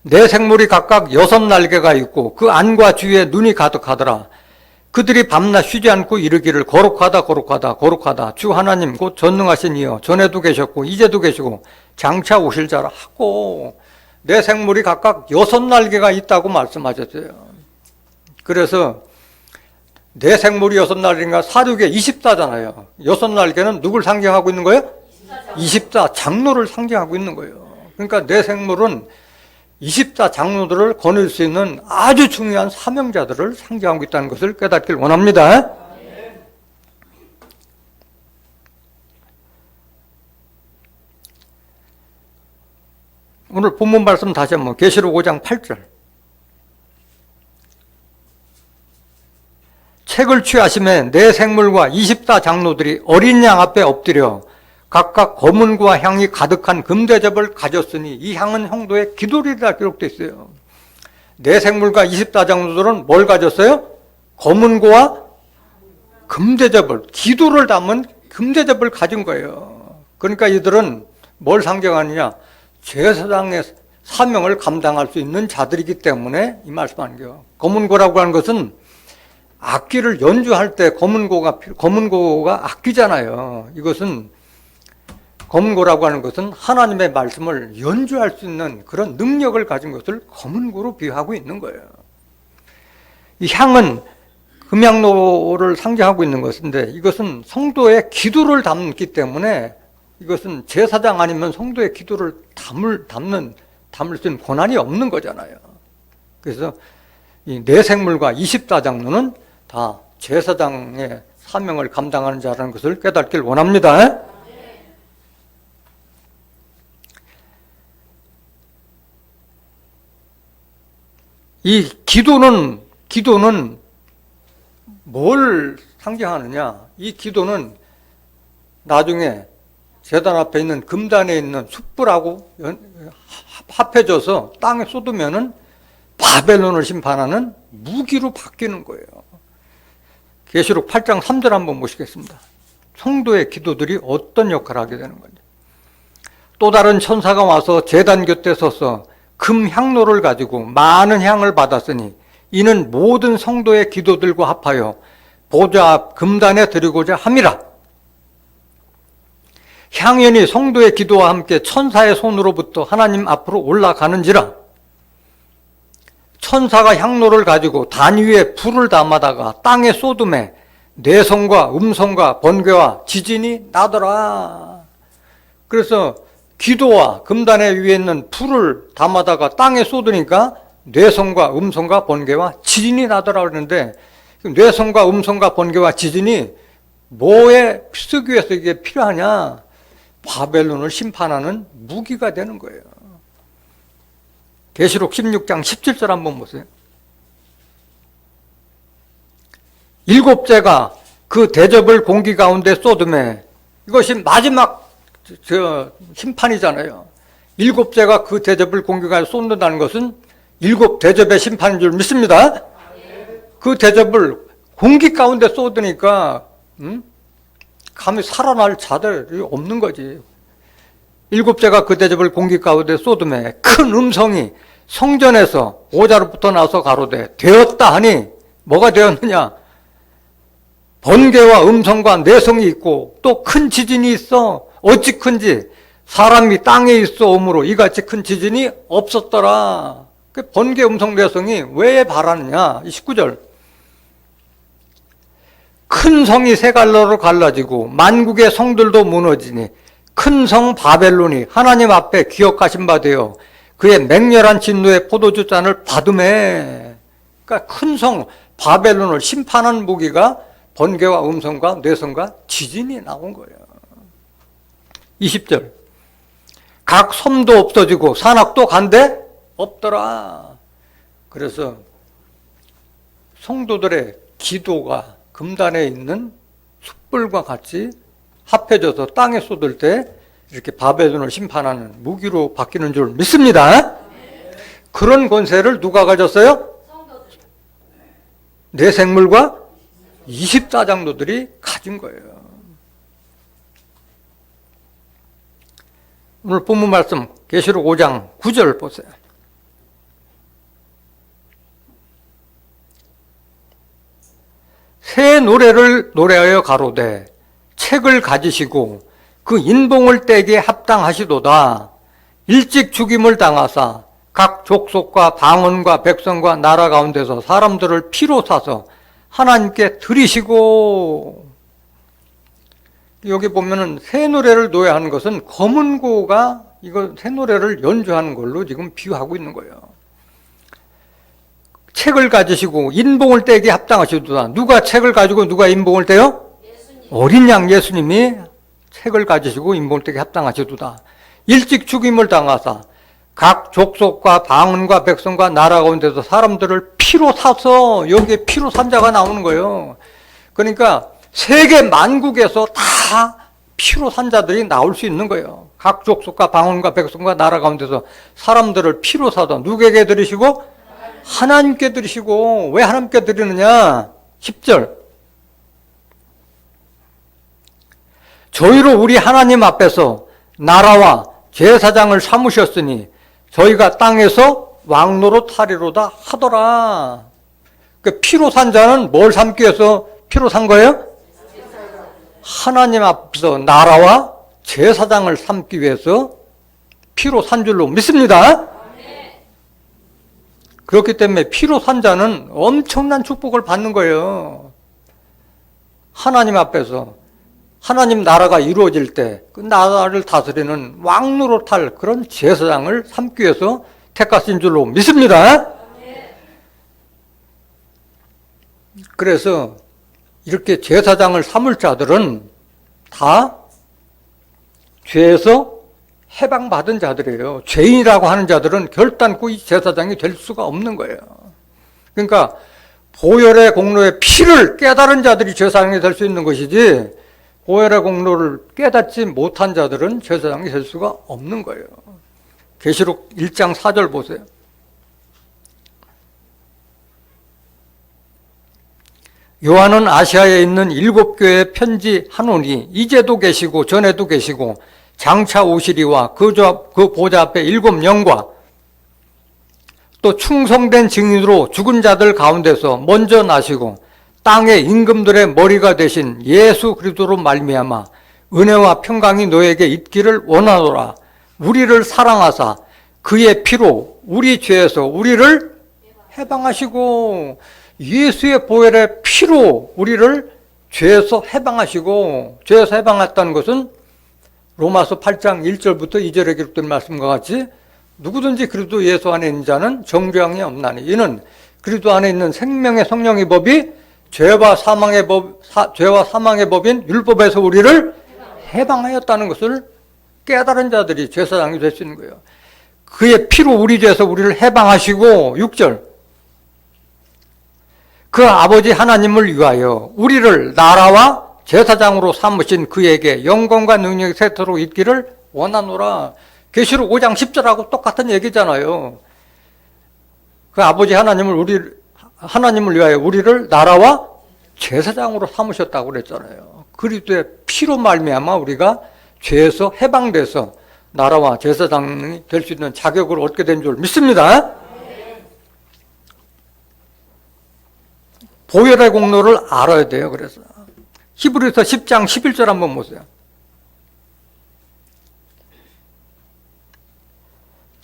네 생물이 각각 6날개가 있고 그 안과 주위에 눈이 가득하더라. 그들이 밤낮 쉬지 않고 이르기를 거룩하다 거룩하다 거룩하다 주 하나님 곧 전능하신 이여 전에도 계셨고 이제도 계시고 장차 오실 자라 하고, 네 생물이 각각 6날개가 있다고 말씀하셨어요. 그래서 네 생물이 6날개가 사륙에 24잖아요. 6날개는 누굴 상징하고 있는 거예요? 24장로를 상징하고 있는 거예요. 그러니까 뇌생물은 24장로들을 거느릴 수 있는 아주 중요한 사명자들을 상징하고 있다는 것을 깨닫길 원합니다. 오늘 본문 말씀 다시 한번 계시록 5장 8절. 책을 취하심에 네 생물과 24장로들이 어린 양 앞에 엎드려 각각 검은고와 향이 가득한 금대접을 가졌으니 이 향은 형도의 기도리라 기록되어 있어요. 네 생물과 24장로들은 뭘 가졌어요? 검은고와 금대접을, 기도를 담은 금대접을 가진 거예요. 그러니까 이들은 뭘 상징하느냐? 제사장의 사명을 감당할 수 있는 자들이기 때문에 이 말씀하는 거예요. 검은고라고 하는 것은 악기를 연주할 때 검은고가 악기잖아요. 이것은 검은고라고 하는 것은 하나님의 말씀을 연주할 수 있는 그런 능력을 가진 것을 검은고로 비유하고 있는 거예요. 이 향은 금향로를 상징하고 있는 것인데 이것은 성도의 기도를 담기 때문에 이것은 제사장 아니면 성도의 기도를 담을 수 있는 권한이 없는 거잖아요. 그래서 이 네 생물과 24장로는 다 제사장의 사명을 감당하는 자라는 것을 깨닫길 원합니다. 이 기도는 뭘 상징하느냐? 이 기도는 나중에 제단 앞에 있는 금단에 있는 숯불하고 합해져서 땅에 쏟으면은 바벨론을 심판하는 무기로 바뀌는 거예요. 계시록 8장 3절 한번 보시겠습니다. 성도의 기도들이 어떤 역할을 하게 되는 건지. 또 다른 천사가 와서 제단 곁에 서서 금 향로를 가지고 많은 향을 받았으니 이는 모든 성도의 기도들과 합하여 보좌 앞 금단에 드리고자 함이라. 향연이 성도의 기도와 함께 천사의 손으로부터 하나님 앞으로 올라가는지라. 천사가 향로를 가지고 단 위에 불을 담아다가 땅에 쏟음에 내성과 음성과 번개와 지진이 나더라. 그래서 기도와 금단의 위에 있는 불을 담아다가 땅에 쏟으니까 뇌성과 음성과 번개와 지진이 나더라 그러는데 뇌성과 음성과 번개와 지진이 뭐에 쓰기 위해서 이게 필요하냐? 바벨론을 심판하는 무기가 되는 거예요. 계시록 16장 17절 한번 보세요. 일곱째가 그 대접을 공기 가운데 쏟음에 이것이 마지막 심판이잖아요. 일곱째가 그 대접을 공기 가운데 쏟는다는 것은 일곱 대접의 심판인 줄 믿습니다. 그 대접을 공기 가운데 쏟으니까 감히 살아날 자들이 없는 거지. 일곱째가 그 대접을 공기 가운데 쏟음에 큰 음성이 성전에서 오자로부터 나서 가로되 되었다 하니 뭐가 되었느냐? 번개와 음성과 내성이 있고 또 큰 지진이 있어. 어찌 큰지 사람이 땅에 있어 오므로 이같이 큰 지진이 없었더라. 그 번개, 음성, 내성이 왜 바라느냐? 19절. 큰 성이 세 갈로로 갈라지고 만국의 성들도 무너지니 큰 성 바벨론이 하나님 앞에 기억하신 바 되어 그의 맹렬한 진노의 포도주 잔을 받음에. 그러니까 큰 성 바벨론을 심판한 무기가 번개와 음성과 뇌성과 지진이 나온 거예요. 20절. 각 섬도 없어지고 산악도 간데 없더라. 그래서 성도들의 기도가 금단에 있는 숯불과 같이 합해져서 땅에 쏟을 때 이렇게 바벨론을 심판하는 무기로 바뀌는 줄 믿습니다. 그런 권세를 누가 가졌어요? 네 생물과 24장로들이 가진 거예요. 오늘 본문 말씀 계시록 5장 9절 보세요. 새 노래를 노래하여 가로되 책을 가지시고 그 인봉을 떼기에 합당하시도다. 일찍 죽임을 당하사 각 족속과 방언과 백성과 나라 가운데서 사람들을 피로 사서 하나님께 드리시고. 여기 보면은 새 노래를 노래하는 것은 검은고가 이거 새 노래를 연주하는 걸로 지금 비유하고 있는 거예요. 책을 가지시고 인봉을 떼기 합당하시도다. 누가 책을 가지고 누가 인봉을 떼요? 예수님. 어린 양 예수님이 책을 가지시고 인봉을 떼기 합당하시도다. 일찍 죽임을 당하사 각 족속과 방언과 백성과 나라 가운데서 사람들을 피로 사서, 여기에 피로 산 자가 나오는 거예요. 그러니까 세계 만국에서 다 피로 산 자들이 나올 수 있는 거예요. 각 족속과 방언과 백성과 나라 가운데서 사람들을 피로 사서 누구에게 드리시고? 하나님께 드리시고. 왜 하나님께 드리느냐? 10절. 저희로 우리 하나님 앞에서 나라와 제사장을 삼으셨으니 저희가 땅에서 왕노릇 하리로다 하더라. 그 피로 산 자는 뭘 삼기 위해서 피로 산 거예요? 하나님 앞에서 나라와 제사장을 삼기 위해서 피로 산 줄로 믿습니다. 그렇기 때문에 피로 산 자는 엄청난 축복을 받는 거예요. 하나님 앞에서 하나님 나라가 이루어질 때 그 나라를 다스리는 왕노릇할 그런 제사장을 삼기 위해서 택하신 줄로 믿습니다. 그래서 이렇게 제사장을 삼을 자들은 다 죄에서 해방받은 자들이에요. 죄인이라고 하는 자들은 결단코 이 제사장이 될 수가 없는 거예요. 그러니까 보혈의 공로의 피를 깨달은 자들이 제사장이 될 수 있는 것이지, 보혈의 공로를 깨닫지 못한 자들은 제사장이 될 수가 없는 거예요. 계시록 1장 4절 보세요. 요한은 아시아에 있는 7교회에 편지하노니 이제도 계시고 전에도 계시고 장차 오시리와 그 보좌 앞에 7영과 또 충성된 증인으로 죽은 자들 가운데서 먼저 나시고 땅의 임금들의 머리가 되신 예수 그리스도로 말미암아 은혜와 평강이 너에게 있기를 원하노라. 우리를 사랑하사 그의 피로 우리 죄에서 우리를 해방하시고, 예수의 보혈의 피로 우리를 죄에서 해방하시고, 죄에서 해방했다는 것은 로마서 8장 1절부터 2절에 기록된 말씀과 같이 누구든지 그리스도 예수 안에 있는 자는 정죄함이 없나니 이는 그리스도 안에 있는 생명의 성령의 법이 죄와 사망의 법인 율법에서 우리를 해방하였다는 것을 깨달은 자들이 제사장이 될 수 있는 거예요. 그의 피로 우리 죄에서 우리를 해방하시고, 6절. 그 아버지 하나님을 위하여 우리를 나라와 제사장으로 삼으신 그에게 영광과 능력이 세토록 있기를 원하노라. 계시록 5장 10절하고 똑같은 얘기잖아요. 그 아버지 하나님을 위하여 우리를 나라와 제사장으로 삼으셨다고 그랬잖아요. 그리스도의 피로 말미암아 우리가 죄에서 해방돼서 나라와 제사장이 될 수 있는 자격을 얻게 된 줄 믿습니다. 보혈의 공로를 알아야 돼요. 그래서 히브리서 10장 11절 한번 보세요.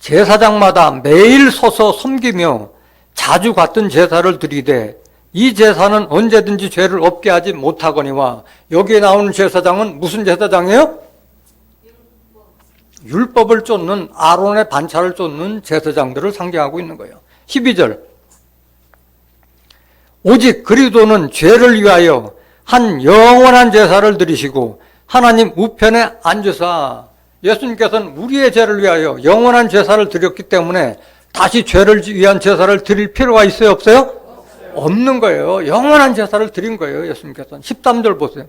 제사장마다 매일 서서 섬기며 자주 같은 제사를 드리되 이 제사는 언제든지 죄를 없게 하지 못하거니와. 여기에 나오는 제사장은 무슨 제사장이에요? 율법을 쫓는, 아론의 반차를 쫓는 제사장들을 상징하고 있는 거예요. 12절. 오직 그리스도는 죄를 위하여 한 영원한 제사를 드리시고 하나님 우편에 앉으사. 예수님께서는 우리의 죄를 위하여 영원한 제사를 드렸기 때문에 다시 죄를 위한 제사를 드릴 필요가 있어요? 없어요? 없는 거예요. 영원한 제사를 드린 거예요. 예수님께서는. 13절 보세요.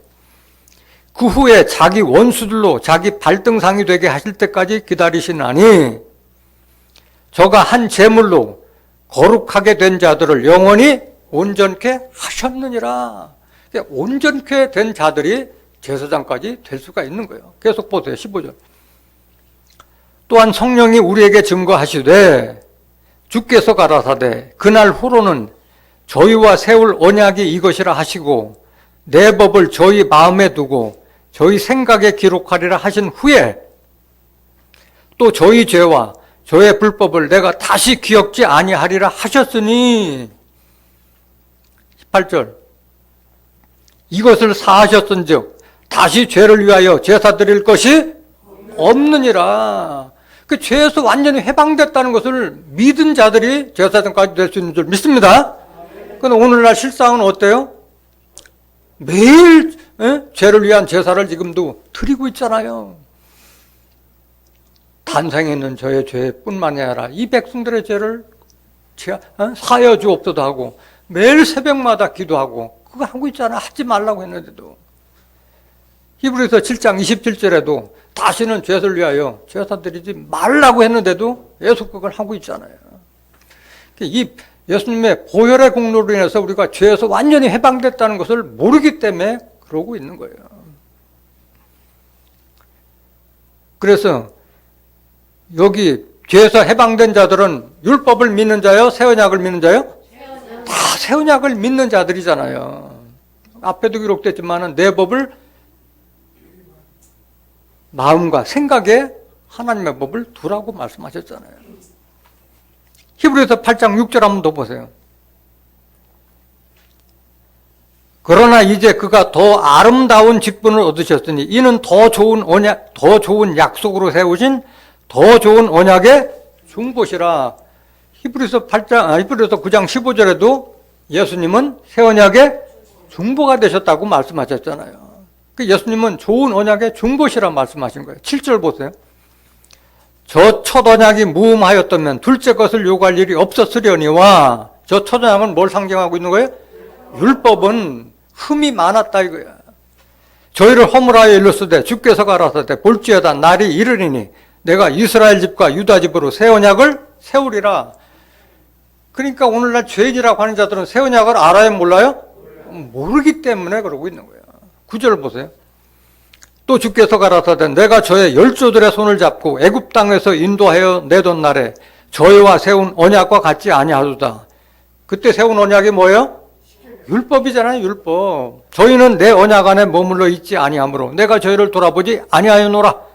그 후에 자기 원수들로 자기 발등상이 되게 하실 때까지 기다리시나니 저가 한 제물로 거룩하게 된 자들을 영원히 온전케 하셨느니라. 온전케 된 자들이 제사장까지 될 수가 있는 거예요. 계속 보세요. 15절. 또한 성령이 우리에게 증거하시되 주께서 가라사대 그날 후로는 저희와 세울 언약이 이것이라 하시고 내 법을 저희 마음에 두고 저희 생각에 기록하리라 하신 후에 또 저희 죄와 저의 불법을 내가 다시 기억지 아니하리라 하셨으니. 18절. 이것을 사하셨은즉 다시 죄를 위하여 제사 드릴 것이 없느니라. 그 죄에서 완전히 해방됐다는 것을 믿은 자들이 제사장까지 될 수 있는 줄 믿습니다. 그런데 오늘날 실상은 어때요? 매일 죄를 위한 제사를 지금도 드리고 있잖아요. 탄생했는 저의 죄뿐만이 아니라 이 백성들의 죄를 사하여 주옵소서 하고 매일 새벽마다 기도하고 그거 하고 있잖아. 하지 말라고 했는데도. 히브리서 7장 27절에도 다시는 죄를 위하여 제사 드리지 말라고 했는데도 계속 그걸 하고 있잖아요. 이 예수님의 보혈의 공로로 인해서 우리가 죄에서 완전히 해방됐다는 것을 모르기 때문에 그러고 있는 거예요. 그래서 여기 죄에서 해방된 자들은 율법을 믿는 자요? 새 언약을 믿는 자요? 다 새 언약을 믿는 자들이잖아요. 앞에도 기록됐지만 내 법을 마음과 생각에 하나님의 법을 두라고 말씀하셨잖아요. 히브리서 8장 6절 한번 더 보세요. 그러나 이제 그가 더 아름다운 직분을 얻으셨으니 이는 더 좋은 언약, 더 좋은 약속으로 세우신 더 좋은 언약의 중보시라. 히브리서 9장 15절에도 예수님은 새 언약의 중보가 되셨다고 말씀하셨잖아요. 예수님은 좋은 언약의 중보시라 말씀하신 거예요. 7절 보세요. 저 첫 언약이 무음하였다면 둘째 것을 요구할 일이 없었으려니와. 저 첫 언약은 뭘 상징하고 있는 거예요? 율법은 흠이 많았다 이거야. 저희를 허물하여 일렀으되 주께서 가라사대 볼지어다 날이 이르리니 내가 이스라엘 집과 유다 집으로 새 언약을 세우리라. 그러니까 오늘날 죄인이라고 하는 자들은 새 언약을 알아요 몰라요? 모르기 때문에 그러고 있는 거예요. 9절 보세요. 또 주께서 가라사대 내가 저의 열조들의 손을 잡고 애굽 땅에서 인도하여 내던 날에 저희와 세운 언약과 같지 아니하도다. 그때 세운 언약이 뭐예요? 율법이잖아요. 율법. 저희는 내 언약 안에 머물러 있지 아니하므로 내가 저희를 돌아보지 아니하였노라.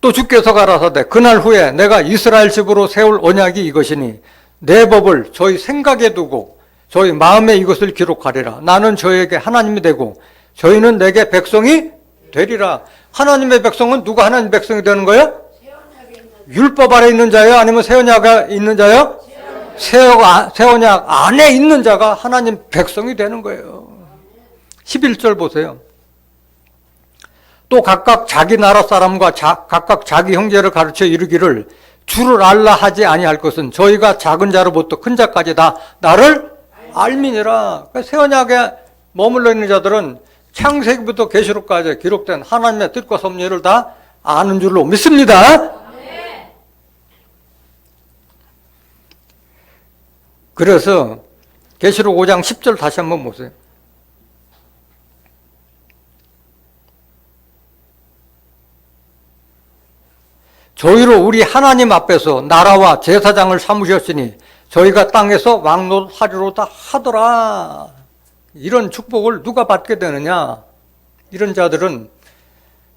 또 주께서 가라사대 그날 후에 내가 이스라엘 집으로 세울 언약이 이것이니 내 법을 저희 생각에 두고 저희 마음에 이것을 기록하리라. 나는 저에게 하나님이 되고 저희는 내게 백성이 되리라. 하나님의 백성은 누가 하나님의 백성이 되는 거예요? 율법 아래 있는 자예요? 아니면 새 언약에 있는 자예요? 새 언약 안에 있는 자가 하나님 백성이 되는 거예요. 11절 보세요. 또 각각 자기 나라 사람과 각각 자기 형제를 가르쳐 이르기를 주를 알라 하지 아니할 것은 저희가 작은 자로부터 큰 자까지 다 나를 알미니라. 새 언약에 머물러 있는 자들은 창세기부터 계시록까지 기록된 하나님의 뜻과 섭리를 다 아는 줄로 믿습니다. 그래서 계시록 5장 10절 다시 한번 보세요. 저희로 우리 하나님 앞에서 나라와 제사장을 삼으셨으니 저희가 땅에서 왕노릇하리로다 하더라. 이런 축복을 누가 받게 되느냐? 이런 자들은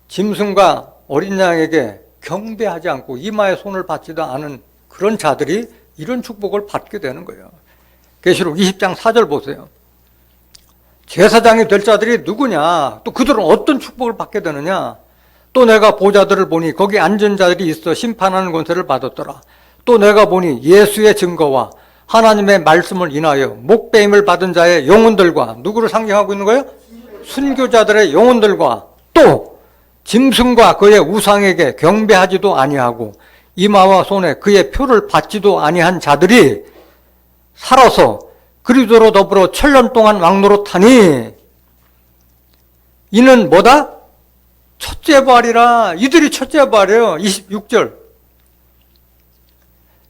짐승과 어린 양에게 경배하지 않고 이마에 손을 받지도 않은 그런 자들이 이런 축복을 받게 되는 거예요. 계시록 20장 4절 보세요. 제사장이 될 자들이 누구냐? 또 그들은 어떤 축복을 받게 되느냐? 또 내가 보좌들을 보니 거기 앉은 자들이 있어 심판하는 권세를 받았더라. 또 내가 보니 예수의 증거와 하나님의 말씀을 인하여 목배임을 받은 자의 영혼들과 누구를 상징하고 있는 거예요? 순교자들의 영혼들과 또 짐승과 그의 우상에게 경배하지도 아니하고 이마와 손에 그의 표를 받지도 아니한 자들이 살아서 그리스도로 더불어 천년 동안 왕노릇하니 이는 뭐다? 첫째 부활이라. 이들이 첫째 부활이에요. 26절.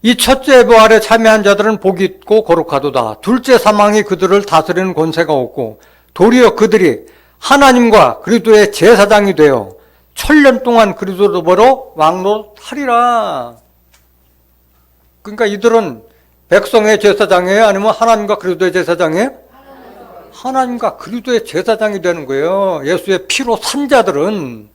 이 첫째 부활에 참여한 자들은 복이 있고 거룩하도다. 둘째 사망이 그들을 다스리는 권세가 없고 도리어 그들이 하나님과 그리스도의 제사장이 되어 천년 동안 그리스도로 더불어 왕노릇하리라. 그러니까 이들은 백성의 제사장이에요? 아니면 하나님과 그리스도의 제사장이에요? 하나님과 그리스도의 제사장이 되는 거예요. 예수의 피로 산 자들은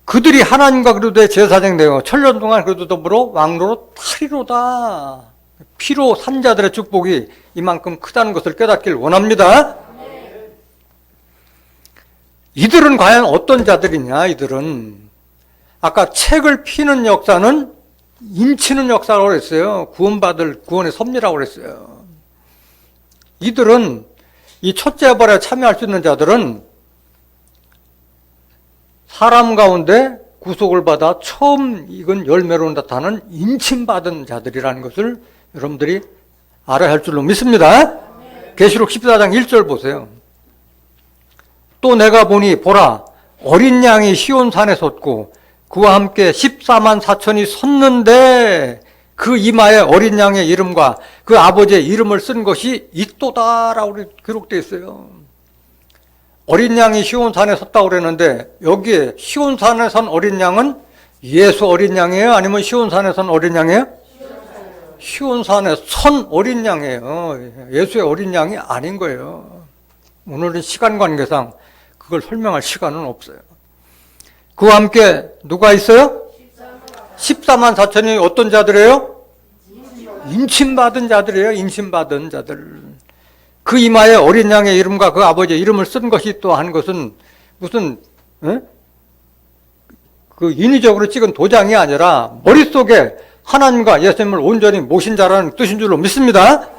그들이 하나님과 그리스도의 제사장이 되어 천년 동안 그리스도 더불어 왕노릇하리로다. 피로 산 자들의 축복이 이만큼 크다는 것을 깨닫길 원합니다. 이들은 과연 어떤 자들이냐? 이들은 아까 책을 피는 역사는 인치는 역사라고 그랬어요. 구원의 섭리라고 그랬어요. 이들은 이 첫째 부활에 참여할 수 있는 자들은 사람 가운데 구속을 받아 처음 익은 열매로 나타나는 인침받은 자들이라는 것을 여러분들이 알아야 할 줄로 믿습니다. 계시록 14장 1절 보세요. 또 내가 보니 보라 어린 양이 시온산에 섰고 그와 함께 14만 4천이 섰는데 그 이마에 어린 양의 이름과 그 아버지의 이름을 쓴 것이 있도다라고 기록되어 있어요. 어린 양이 시온산에 섰다고 그랬는데 여기에 시온산에 선 어린 양은 예수 어린 양이에요? 아니면 시온산에 선 어린 양이에요? 시온산에 선 어린 양이에요. 예수의 어린 양이 아닌 거예요. 오늘은 시간 관계상 그걸 설명할 시간은 없어요. 그와 함께 누가 있어요? 14만 4천이 어떤 자들이에요? 인침받은 자들이에요. 인침받은 자들. 그 이마에 어린 양의 이름과 그 아버지의 이름을 쓴 것이 또 한 것은 무슨 그 인위적으로 찍은 도장이 아니라 머릿속에 하나님과 예수님을 온전히 모신 자라는 뜻인 줄로 믿습니다.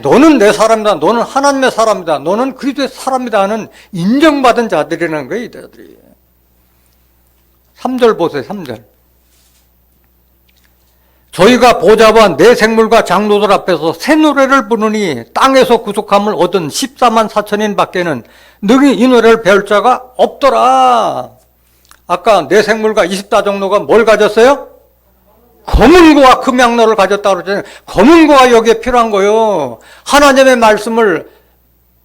너는 내 사람이다. 너는 하나님의 사람이다. 너는 그리스도의 사람이다 하는 인정받은 자들이라는 거예요. 이들이. 3절 보세요. 3절. 저희가 보좌와 내 생물과 장로들 앞에서 새 노래를 부르니 땅에서 구속함을 얻은 14만 4천인 밖에는 능히 이 노래를 배울 자가 없더라. 아까 내 생물과 24장로가 뭘 가졌어요? 검은 고와 금양로를 가졌다고 그러잖아요. 검은 고가 여기에 필요한 거예요. 하나님의 말씀을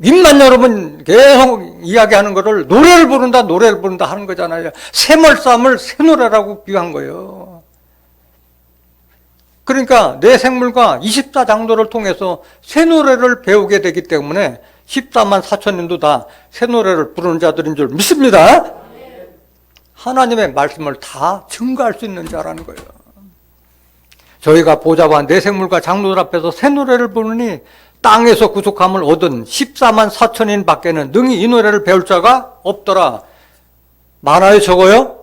입만 열으면 계속 이야기하는 거를 노래를 부른다 하는 거잖아요. 새멀쌈을 새 노래라고 비유한 거예요. 그러니까 내 생물과 24장로를 통해서 새 노래를 배우게 되기 때문에 14만 4천인도 다 새 노래를 부르는 자들인 줄 믿습니다. 하나님의 말씀을 다 증거할 수 있는 자라는 거예요. 저희가 보좌와 내 생물과 장로들 앞에서 새 노래를 부르니 땅에서 구속함을 얻은 14만 4천인 밖에는 능히 이 노래를 배울 자가 없더라. 많아요, 적어요?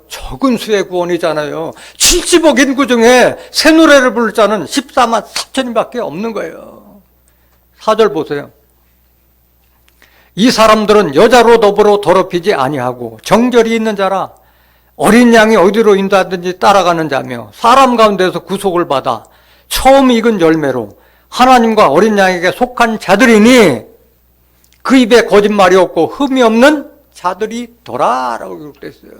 적은 수의 구원이잖아요. 70억 인구 중에 새 노래를 부를 자는 14만 4천인 밖에 없는 거예요. 4절 보세요. 이 사람들은 여자로 더불어 더럽히지 아니하고 정절이 있는 자라 어린 양이 어디로 인도하든지 따라가는 자며 사람 가운데서 구속을 받아 처음 익은 열매로 하나님과 어린 양에게 속한 자들이니 그 입에 거짓말이 없고 흠이 없는 자들이더라라고 기록되어 있어요.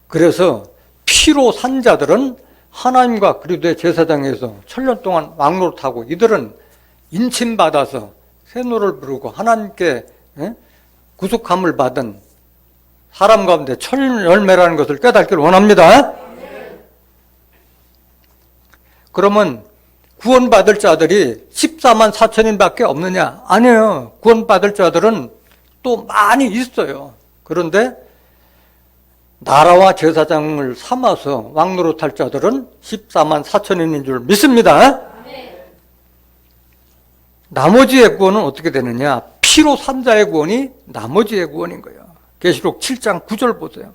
그래서 피로 산 자들은 하나님과 그리스도의 제사장에서 천년 동안 왕노릇하고 이들은 인침받아서 새 노래를 부르고 하나님께 구속함을 받은 사람 가운데 천열매라는 것을 깨닫기를 원합니다. 그러면 구원받을 자들이 14만 4천인 밖에 없느냐? 아니에요. 구원받을 자들은 또 많이 있어요. 그런데 나라와 제사장을 삼아서 왕노릇할 자들은 14만 4천인인 줄 믿습니다. 나머지의 구원은 어떻게 되느냐? 피로 산 자의 구원이 나머지의 구원인 거예요. 계시록 7장 9절 보세요.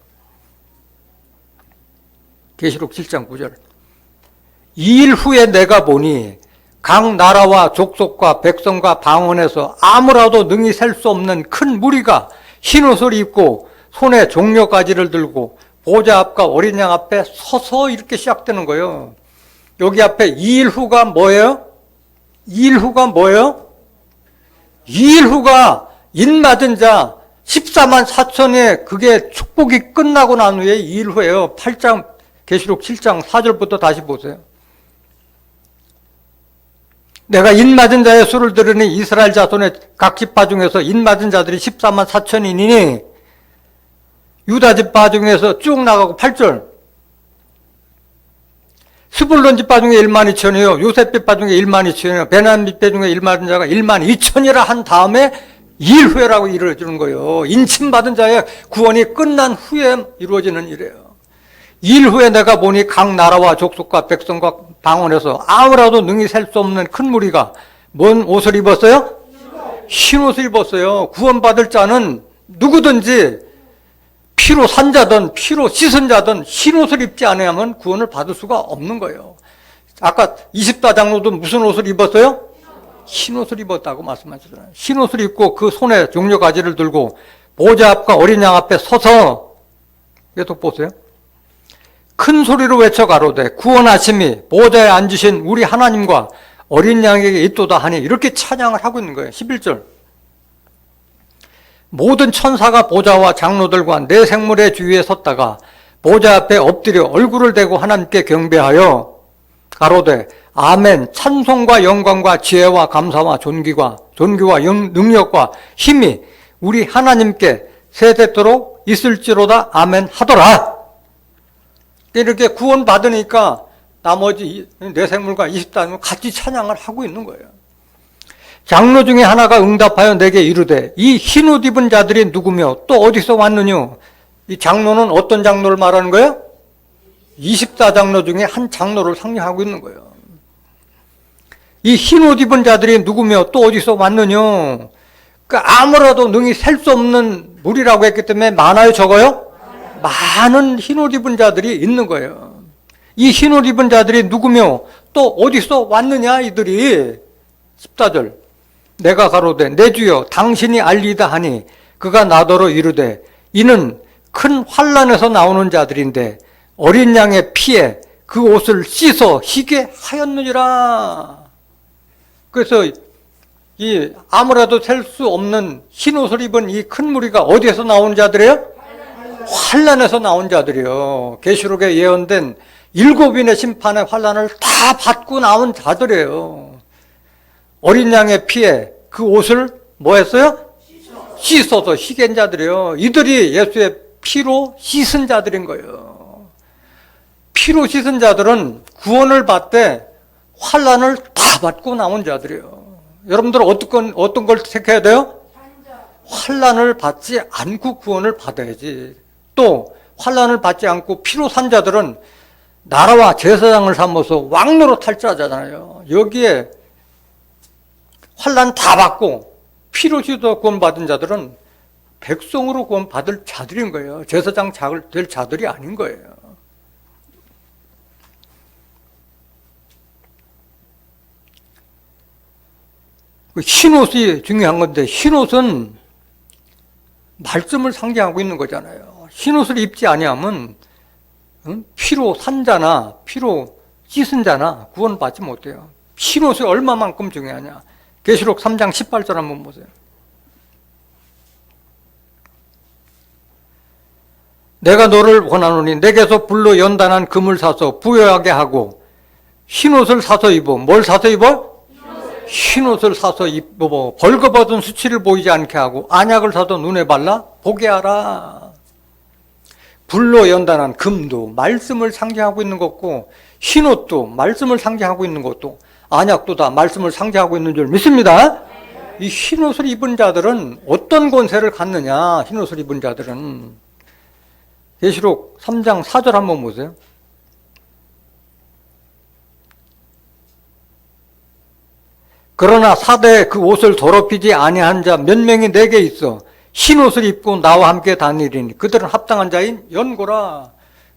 계시록 7장 9절. 2일 후에 내가 보니 각 나라와 족속과 백성과 방언에서 아무라도 능히 셀 수 없는 큰 무리가 흰옷을 입고 손에 종려가지를 들고 보좌 앞과 어린 양 앞에 서서 이렇게 시작되는 거예요. 여기 앞에 2일 후가 뭐예요? 2일 후가 뭐예요? 2일 후가 인맞은 자 14만 4천의 그게 축복이 끝나고 난 후에 2일 후에요. 8장 계시록 7장 4절부터 다시 보세요. 내가 인맞은 자의 수를 들으니 이스라엘 자손의 각 지파 중에서 인맞은 자들이 14만 4천이니 유다 지파 중에서 쭉 나가고 8절 스불론 지파 중에 1만 2천이요 요셉 지파 중에 1만 2천이요 베냐민 지파 중에 1만 자가 1만 2천이라 한 다음에 2일 후에라고 이루어지는 거예요. 인침받은 자의 구원이 끝난 후에 이루어지는 일이에요. 2일 후에 내가 보니 각 나라와 족속과 백성과 방언에서 아무라도 능히 셀 수 없는 큰 무리가 뭔 옷을 입었어요? 흰 옷을 입었어요. 구원받을 자는 누구든지 피로 산 자든 피로 씻은 자든 흰옷을 입지 않으면 구원을 받을 수가 없는 거예요. 아까 24장로도 무슨 옷을 입었어요? 흰옷을 입었다고 말씀하셨잖아요. 흰옷을 입고 그 손에 종려가지를 들고 보좌 앞과 어린 양 앞에 서서, 계속 보세요. 큰 소리로 외쳐 가로되 구원하심이 보좌에 앉으신 우리 하나님과 어린 양에게 있도다 하니, 이렇게 찬양을 하고 있는 거예요. 11절. 모든 천사가 보좌와 장로들과 네 생물의 주위에 섰다가 보좌 앞에 엎드려 얼굴을 대고 하나님께 경배하여 가로되 아멘. 찬송과 영광과 지혜와 감사와 존귀와 능력과 힘이 우리 하나님께 세대토록 있을지로다. 아멘 하더라. 이렇게 구원 받으니까 나머지 네 생물과 24생물 같이 찬양을 하고 있는 거예요. 장로 중에 하나가 응답하여 내게 이르되 이 흰옷 입은 자들이 누구며 또 어디서 왔느냐. 이 장로는 어떤 장로를 말하는 거예요? 24장로 중에 한 장로를 상징하고 있는 거예요. 이 흰옷 입은 자들이 누구며 또 어디서 왔느냐. 그러니까 아무라도 능히 셀 수 없는 물이라고 했기 때문에 많아요, 적어요? 많은 흰옷 입은 자들이 있는 거예요. 이 흰옷 입은 자들이 누구며 또 어디서 왔느냐, 이들이. 14절. 내가 가로되 내 주여 당신이 알리다 하니 그가 나더러 이르되 이는 큰 환난에서 나오는 자들인데 어린 양의 피에 그 옷을 씻어 희게 하였느니라. 그래서 이 아무래도 셀 수 없는 흰 옷을 입은 이 큰 무리가 어디에서 나온 자들이에요? 환난에서 나온 자들이요. 계시록에 예언된 7인의 심판의 환난을 다 받고 나온 자들이에요. 어린 양의 피에 그 옷을 뭐 했어요? 씻어서 희게 한 자들이에요. 이들이 예수의 피로 씻은 자들인 거예요. 피로 씻은 자들은 구원을 받되 환난을 다 받고 나온 자들이에요. 여러분들은 어떤 걸 택해야 돼요? 환난을 받지 않고 구원을 받아야지. 또 환난을 받지 않고 피로 산 자들은 나라와 제사장을 삼아서 왕노로 탈자잖아요. 여기에 환난 다 받고 피로 씻어 구원 받은 자들은 백성으로 구원 받을 자들인 거예요. 제사장 될 자들이 아닌 거예요. 흰옷이 중요한 건데, 흰옷은 말씀을 상징하고 있는 거잖아요. 흰옷을 입지 아니하면 피로 산 자나 피로 씻은 자나 구원받지 못해요. 흰옷이 얼마만큼 중요하냐. 계시록 3장 18절 한번 보세요. 내가 너를 원하노니 내게서 불로 연단한 금을 사서 부여하게 하고 흰옷을 사서 입어. 뭘 사서 입어? 흰옷을 사서 입어. 벌거벗은 수치를 보이지 않게 하고 안약을 사서 눈에 발라 보게 하라. 불로 연단한 금도 말씀을 상징하고 있는 것고, 흰옷도 말씀을 상징하고 있는 것도, 안약도 다 말씀을 상징하고 있는 줄 믿습니다. 이 흰옷을 입은 자들은 어떤 권세를 갖느냐. 흰옷을 입은 자들은 계시록 3장 4절 한번 보세요. 그러나 사대에 그 옷을 더럽히지 아니한 자 몇 명이 내게 있어 흰옷을 입고 나와 함께 다니리니 그들은 합당한 자인 연고라.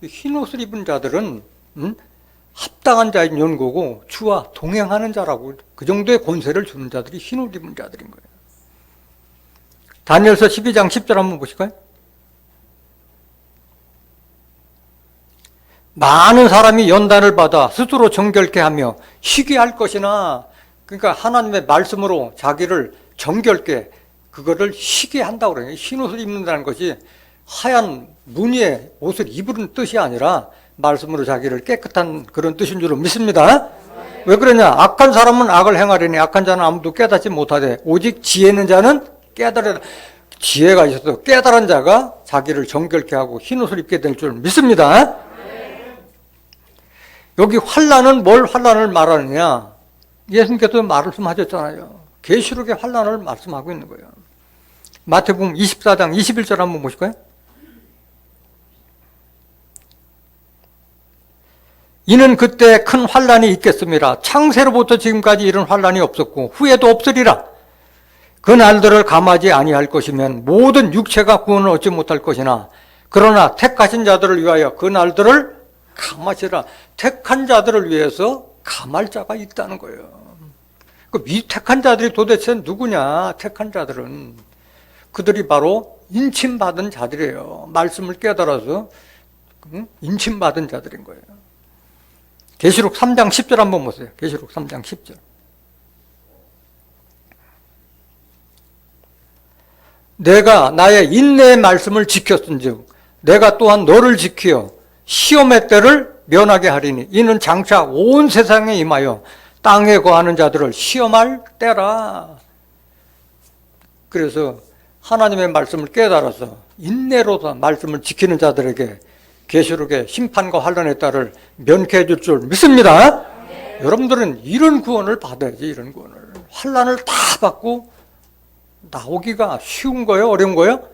흰옷을 입은 자들은 합당한 자인 연고고 주와 동행하는 자라고, 그 정도의 권세를 주는 자들이 흰옷 입은 자들인 거예요. 다니엘서 12장 10절 한번 보실까요? 많은 사람이 연단을 받아 스스로 정결케 하며 희게 할 것이나, 그러니까 하나님의 말씀으로 자기를 정결케, 그거를 희게 한다고 그래요. 흰옷을 입는다는 것이 하얀 무늬의 옷을 입으는 뜻이 아니라 말씀으로 자기를 깨끗한 그런 뜻인 줄로 믿습니다. 왜 그러냐? 악한 사람은 악을 행하려니 악한 자는 아무도 깨닫지 못하되 오직 지혜 있는 자는 깨달으라. 지혜가 있어서 깨달은 자가 자기를 정결케 하고 흰옷을 입게 될 줄 믿습니다. 여기 환난은 뭘 환난을 말하느냐? 예수님께서 말씀하셨잖아요. 계시록의 환난을 말씀하고 있는 거예요. 마태복음 24장 21절 한번 보실까요? 이는 그때 큰 환난이 있겠습니다. 창세로부터 지금까지 이런 환난이 없었고 후에도 없으리라. 그 날들을 감하지 아니할 것이면 모든 육체가 구원을 얻지 못할 것이나 그러나 택하신 자들을 위하여 그 날들을 감하시라. 택한 자들을 위해서 감할 자가 있다는 거예요. 그 미택한 자들이 도대체 누구냐? 택한 자들은 그들이 바로 인침받은 자들이에요. 말씀을 깨달아서 인침받은 자들인 거예요. 계시록 3장 10절 한번 보세요. 계시록 3장 10절. 내가 나의 인내의 말씀을 지켰은즉 내가 또한 너를 지키어 시험의 때를 면하게 하리니 이는 장차 온 세상에 임하여 땅에 거하는 자들을 시험할 때라. 그래서 하나님의 말씀을 깨달아서 인내로서 말씀을 지키는 자들에게 계시록의 심판과 환난의 때를 면케해 줄 줄 믿습니다. 네. 여러분들은 이런 구원을 받아야지. 이런 구원을. 환난을 다 받고 나오기가 쉬운 거예요? 어려운 거예요?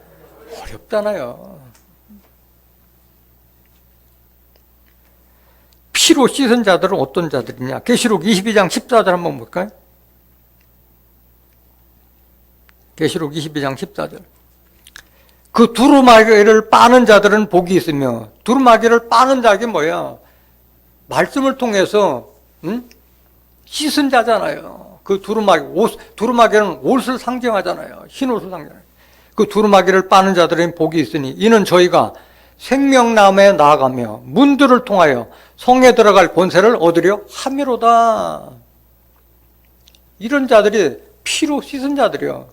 어렵잖아요. 피로 씻은 자들은 어떤 자들이냐? 계시록 22장 14절 한번 볼까요? 계시록 22장 14절. 그 두루마기를 빠는 자들은 복이 있으며, 두루마기를 빠는 자가 뭐야? 말씀을 통해서 씻은 자잖아요. 그 두루마기는 옷을 상징하잖아요. 흰 옷을 상징하잖아요. 그 두루마기를 빠는 자들은 복이 있으니 이는 저희가 생명나무에 나아가며 문들을 통하여 성에 들어갈 권세를 얻으려 함이로다. 이런 자들이 피로 씻은 자들이요.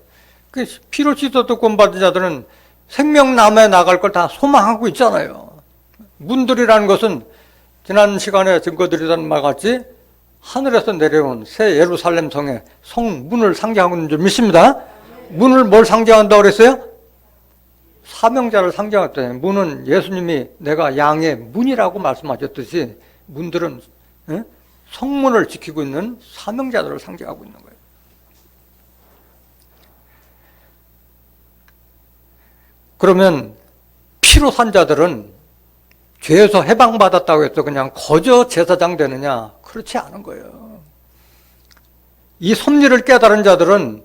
그 피로 씻어서 구원받은 자들은 생명나무에 나갈 걸 다 소망하고 있잖아요. 문들이라는 것은 지난 시간에 증거드리던 바 같이 하늘에서 내려온 새 예루살렘 성의 성문을 상징하고 있는 줄 믿습니다. 문을 뭘 상징한다고 그랬어요? 사명자를 상징했더니 문은 예수님이 내가 양의 문이라고 말씀하셨듯이 문들은 성문을 지키고 있는 사명자들을 상징하고 있는 거예요. 그러면 피로 산 자들은 죄에서 해방받았다고 해서 그냥 거저 제사장 되느냐? 그렇지 않은 거예요. 이 섭리를 깨달은 자들은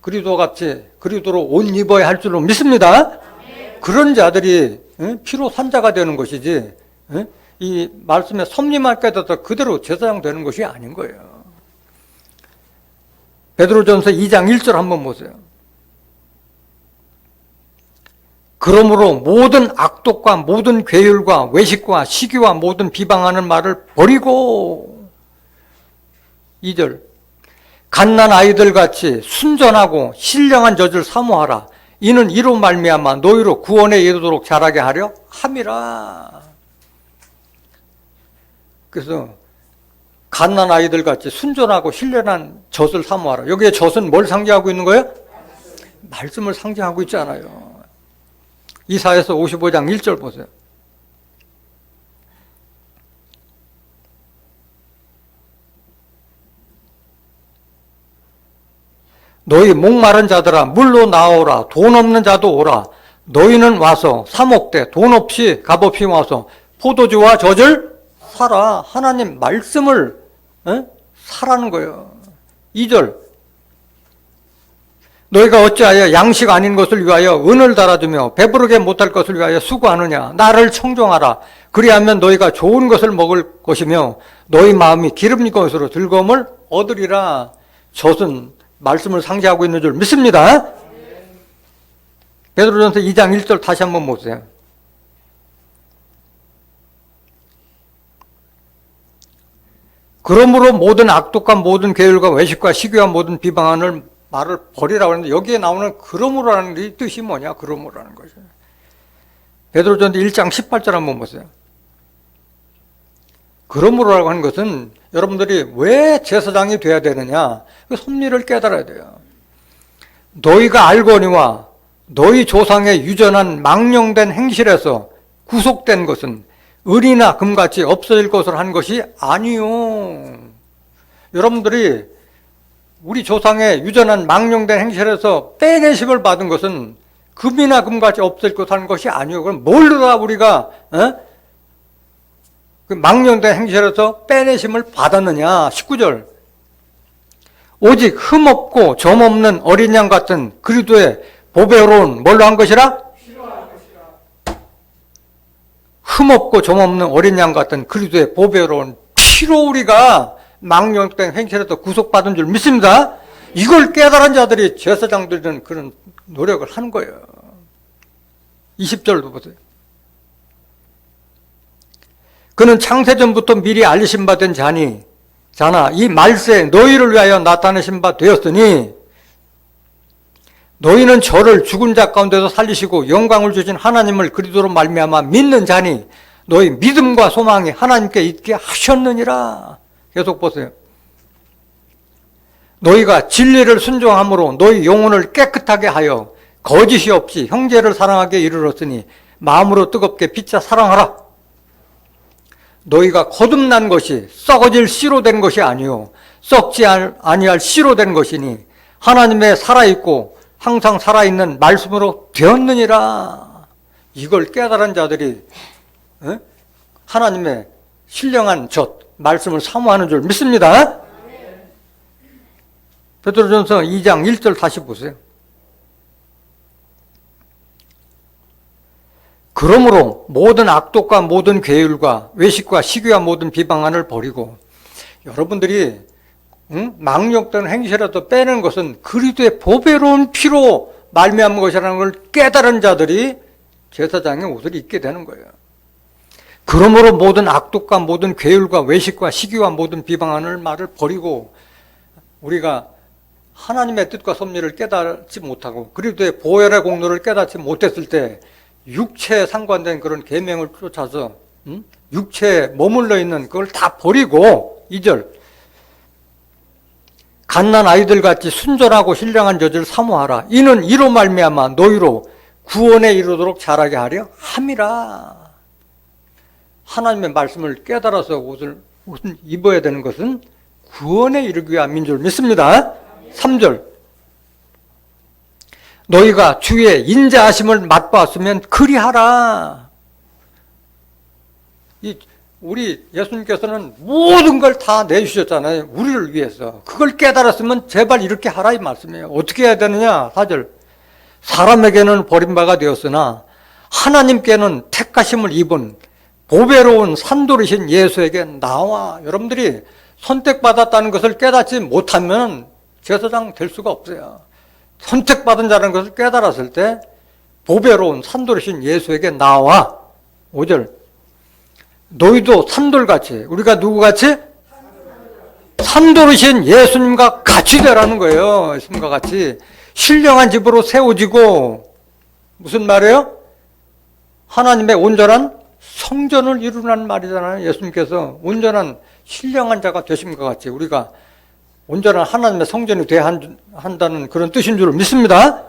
그리스도로 옷 입어야 할 줄로 믿습니다. 그런 자들이 피로 산 자가 되는 것이지 이 말씀의 섭리만 깨닫다 그대로 제사장 되는 것이 아닌 거예요. 베드로전서 2장 1절 한번 보세요. 그러므로 모든 악독과 모든 괴율과 외식과 시기와 모든 비방하는 말을 버리고 2절 갓난 아이들같이 순전하고 신령한 젖을 사모하라. 이는 이로 말미암아 너희로 구원에 이르도록 자라게 하려 함이라. 그래서 갓난 아이들같이 순전하고 신령한 젖을 사모하라. 여기에 젖은 뭘 상징하고 있는 거예요? 말씀을 상징하고 있잖아요. 이사야서 55장 1절 보세요. 너희 목마른 자들아 물로 나오라. 돈 없는 자도 오라. 너희는 와서 사목대 돈 없이 값없이 와서 포도주와 젖을 사라. 하나님 말씀을 사라는 거예요. 2절 너희가 어찌하여 양식 아닌 것을 위하여 은을 달아주며 배부르게 못할 것을 위하여 수고하느냐. 나를 청종하라. 그리하면 너희가 좋은 것을 먹을 것이며 너희 마음이 기름 것으로 즐거움을 얻으리라. 젖은 말씀을 상징하고 있는 줄 믿습니다. 베드로전서 2장 1절 다시 한번 보세요. 그러므로 모든 악독과 모든 괴율과 외식과 시기와 모든 비방하는 말을 버리라고 하는데 여기에 나오는 그러므로라는 이 뜻이 뭐냐? 그러므로라는 거죠. 베드로전서 1장 18절 한번 보세요. 그러므로라고 하는 것은 여러분들이 왜 제사장이 돼야 되느냐? 그 섭리를 깨달아야 돼요. 너희가 알거니와 너희 조상의 유전한 망령된 행실에서 구속된 것은 은이나 금같이 없어질 것을 한 것이 아니요. 여러분들이 우리 조상의 유전한 망령된 행실에서 빼내심을 받은 것은 금이나 금같이 없을 것 하는 것이 아니요. 그럼 뭘로 우리가 그 망령된 행실에서 빼내심을 받았느냐? 19절 오직 흠없고 점없는 어린 양 같은 그리스도의 보배로운 뭘로 한 것이라? 흠없고 점없는 어린 양 같은 그리스도의 보배로운 피로 우리가 망령된 행실에서 구속받은 줄 믿습니다. 이걸 깨달은 자들이 제사장들은 그런 노력을 하는 거예요. 20절도 보세요. 그는 창세전부터 미리 알리신 바 된 자나 이 말세 너희를 위하여 나타내신 바 되었으니 너희는 저를 죽은 자 가운데서 살리시고 영광을 주신 하나님을 그리스도로 말미암아 믿는 자니 너희 믿음과 소망이 하나님께 있게 하셨느니라. 계속 보세요. 너희가 진리를 순종함으로 너희 영혼을 깨끗하게 하여 거짓이 없이 형제를 사랑하게 이르렀으니 마음으로 뜨겁게 피차 사랑하라. 너희가 거듭난 것이 썩어질 씨로 된 것이 아니요 썩지 아니할 씨로 된 것이니 하나님의 살아있고 항상 살아있는 말씀으로 되었느니라. 이걸 깨달은 자들이 하나님의 신령한 젖 말씀을 사모하는 줄 믿습니다. 베드로전서 2장 1절 다시 보세요. 그러므로 모든 악독과 모든 괴율과 외식과 시기와 모든 비방한을 버리고 여러분들이 망령된 행실에서 빼는 것은 그리스도의 보배로운 피로 말미암은 것이라는 걸 깨달은 자들이 제사장의 옷을 입게 되는 거예요. 그러므로 모든 악독과 모든 괴율과 외식과 시기와 모든 비방하는 말을 버리고 우리가 하나님의 뜻과 섭리를 깨닫지 못하고 그리스도의 보혈의 공로를 깨닫지 못했을 때 육체에 상관된 그런 계명을 쫓아서 육체에 머물러 있는 그걸 다 버리고 2절 갓난 아이들같이 순전하고 신령한 젖을 사모하라. 이는 이로 말미암아 너희로 구원에 이르도록 자라게 하려 함이라. 하나님의 말씀을 깨달아서 옷을 입어야 되는 것은 구원에 이르기 위함인 줄 믿습니다. 3절 너희가 주의 인자하심을 맛보았으면 그리하라. 우리 예수님께서는 모든 걸 다 내주셨잖아요. 우리를 위해서. 그걸 깨달았으면 제발 이렇게 하라 이 말씀이에요. 어떻게 해야 되느냐? 4절 사람에게는 버림바가 되었으나 하나님께는 택하심을 입은 보배로운 산돌이신 예수에게 나와. 여러분들이 선택받았다는 것을 깨닫지 못하면 제사장 될 수가 없어요. 선택받은 자라는 것을 깨달았을 때 보배로운 산돌이신 예수에게 나와. 5절 너희도 산돌같이 우리가 누구같이? 산돌이신 예수님과 같이 되라는 거예요. 예수님과 같이 신령한 집으로 세워지고 무슨 말이에요? 하나님의 온전한 성전을 이루라는 말이잖아요. 예수님께서 온전한 신령한 자가 되신 것 같이 우리가 온전한 하나님의 성전이 되어야 한다는 그런 뜻인 줄 믿습니다.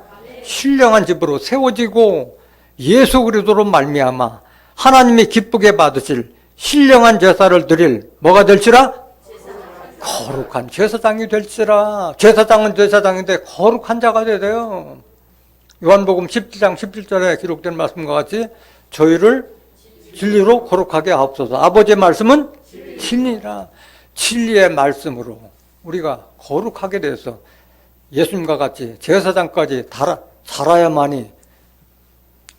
신령한 집으로 세워지고 예수 그리스도로 말미암아 하나님이 기쁘게 받으실 신령한 제사를 드릴 뭐가 될지라? 거룩한 제사장이 될지라. 제사장은 제사장인데 거룩한 자가 돼야 돼요. 요한복음 17장 17절에 기록된 말씀과 같이 저희를 진리로 거룩하게 하옵소서. 아버지의 말씀은 진리라. 진리의 말씀으로 우리가 거룩하게 돼서 예수님과 같이 제사장까지 살아야만이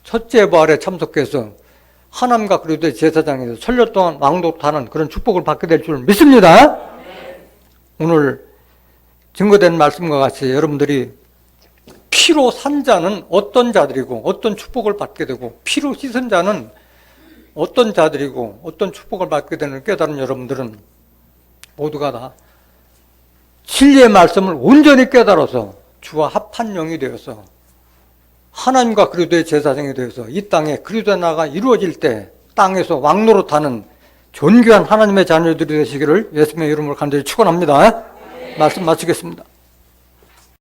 첫째 부활에 참석해서 하나님과 그리스도의 제사장에서 천년 동안 왕노릇하는 그런 축복을 받게 될 줄 믿습니다. 오늘 증거된 말씀과 같이 여러분들이 피로 산 자는 어떤 자들이고 어떤 축복을 받게 되고 피로 씻은 자는 어떤 자들이고 어떤 축복을 받게 되는 깨달은 여러분들은 모두가 다 진리의 말씀을 온전히 깨달아서 주와 합한 영이 되어서 하나님과 그리스도의 제사장이 되어서 이 땅에 그리스도의 나라가 이루어질 때 땅에서 왕노릇하는 존귀한 하나님의 자녀들이 되시기를 예수님의 이름으로 간절히 축원합니다. 말씀 마치겠습니다.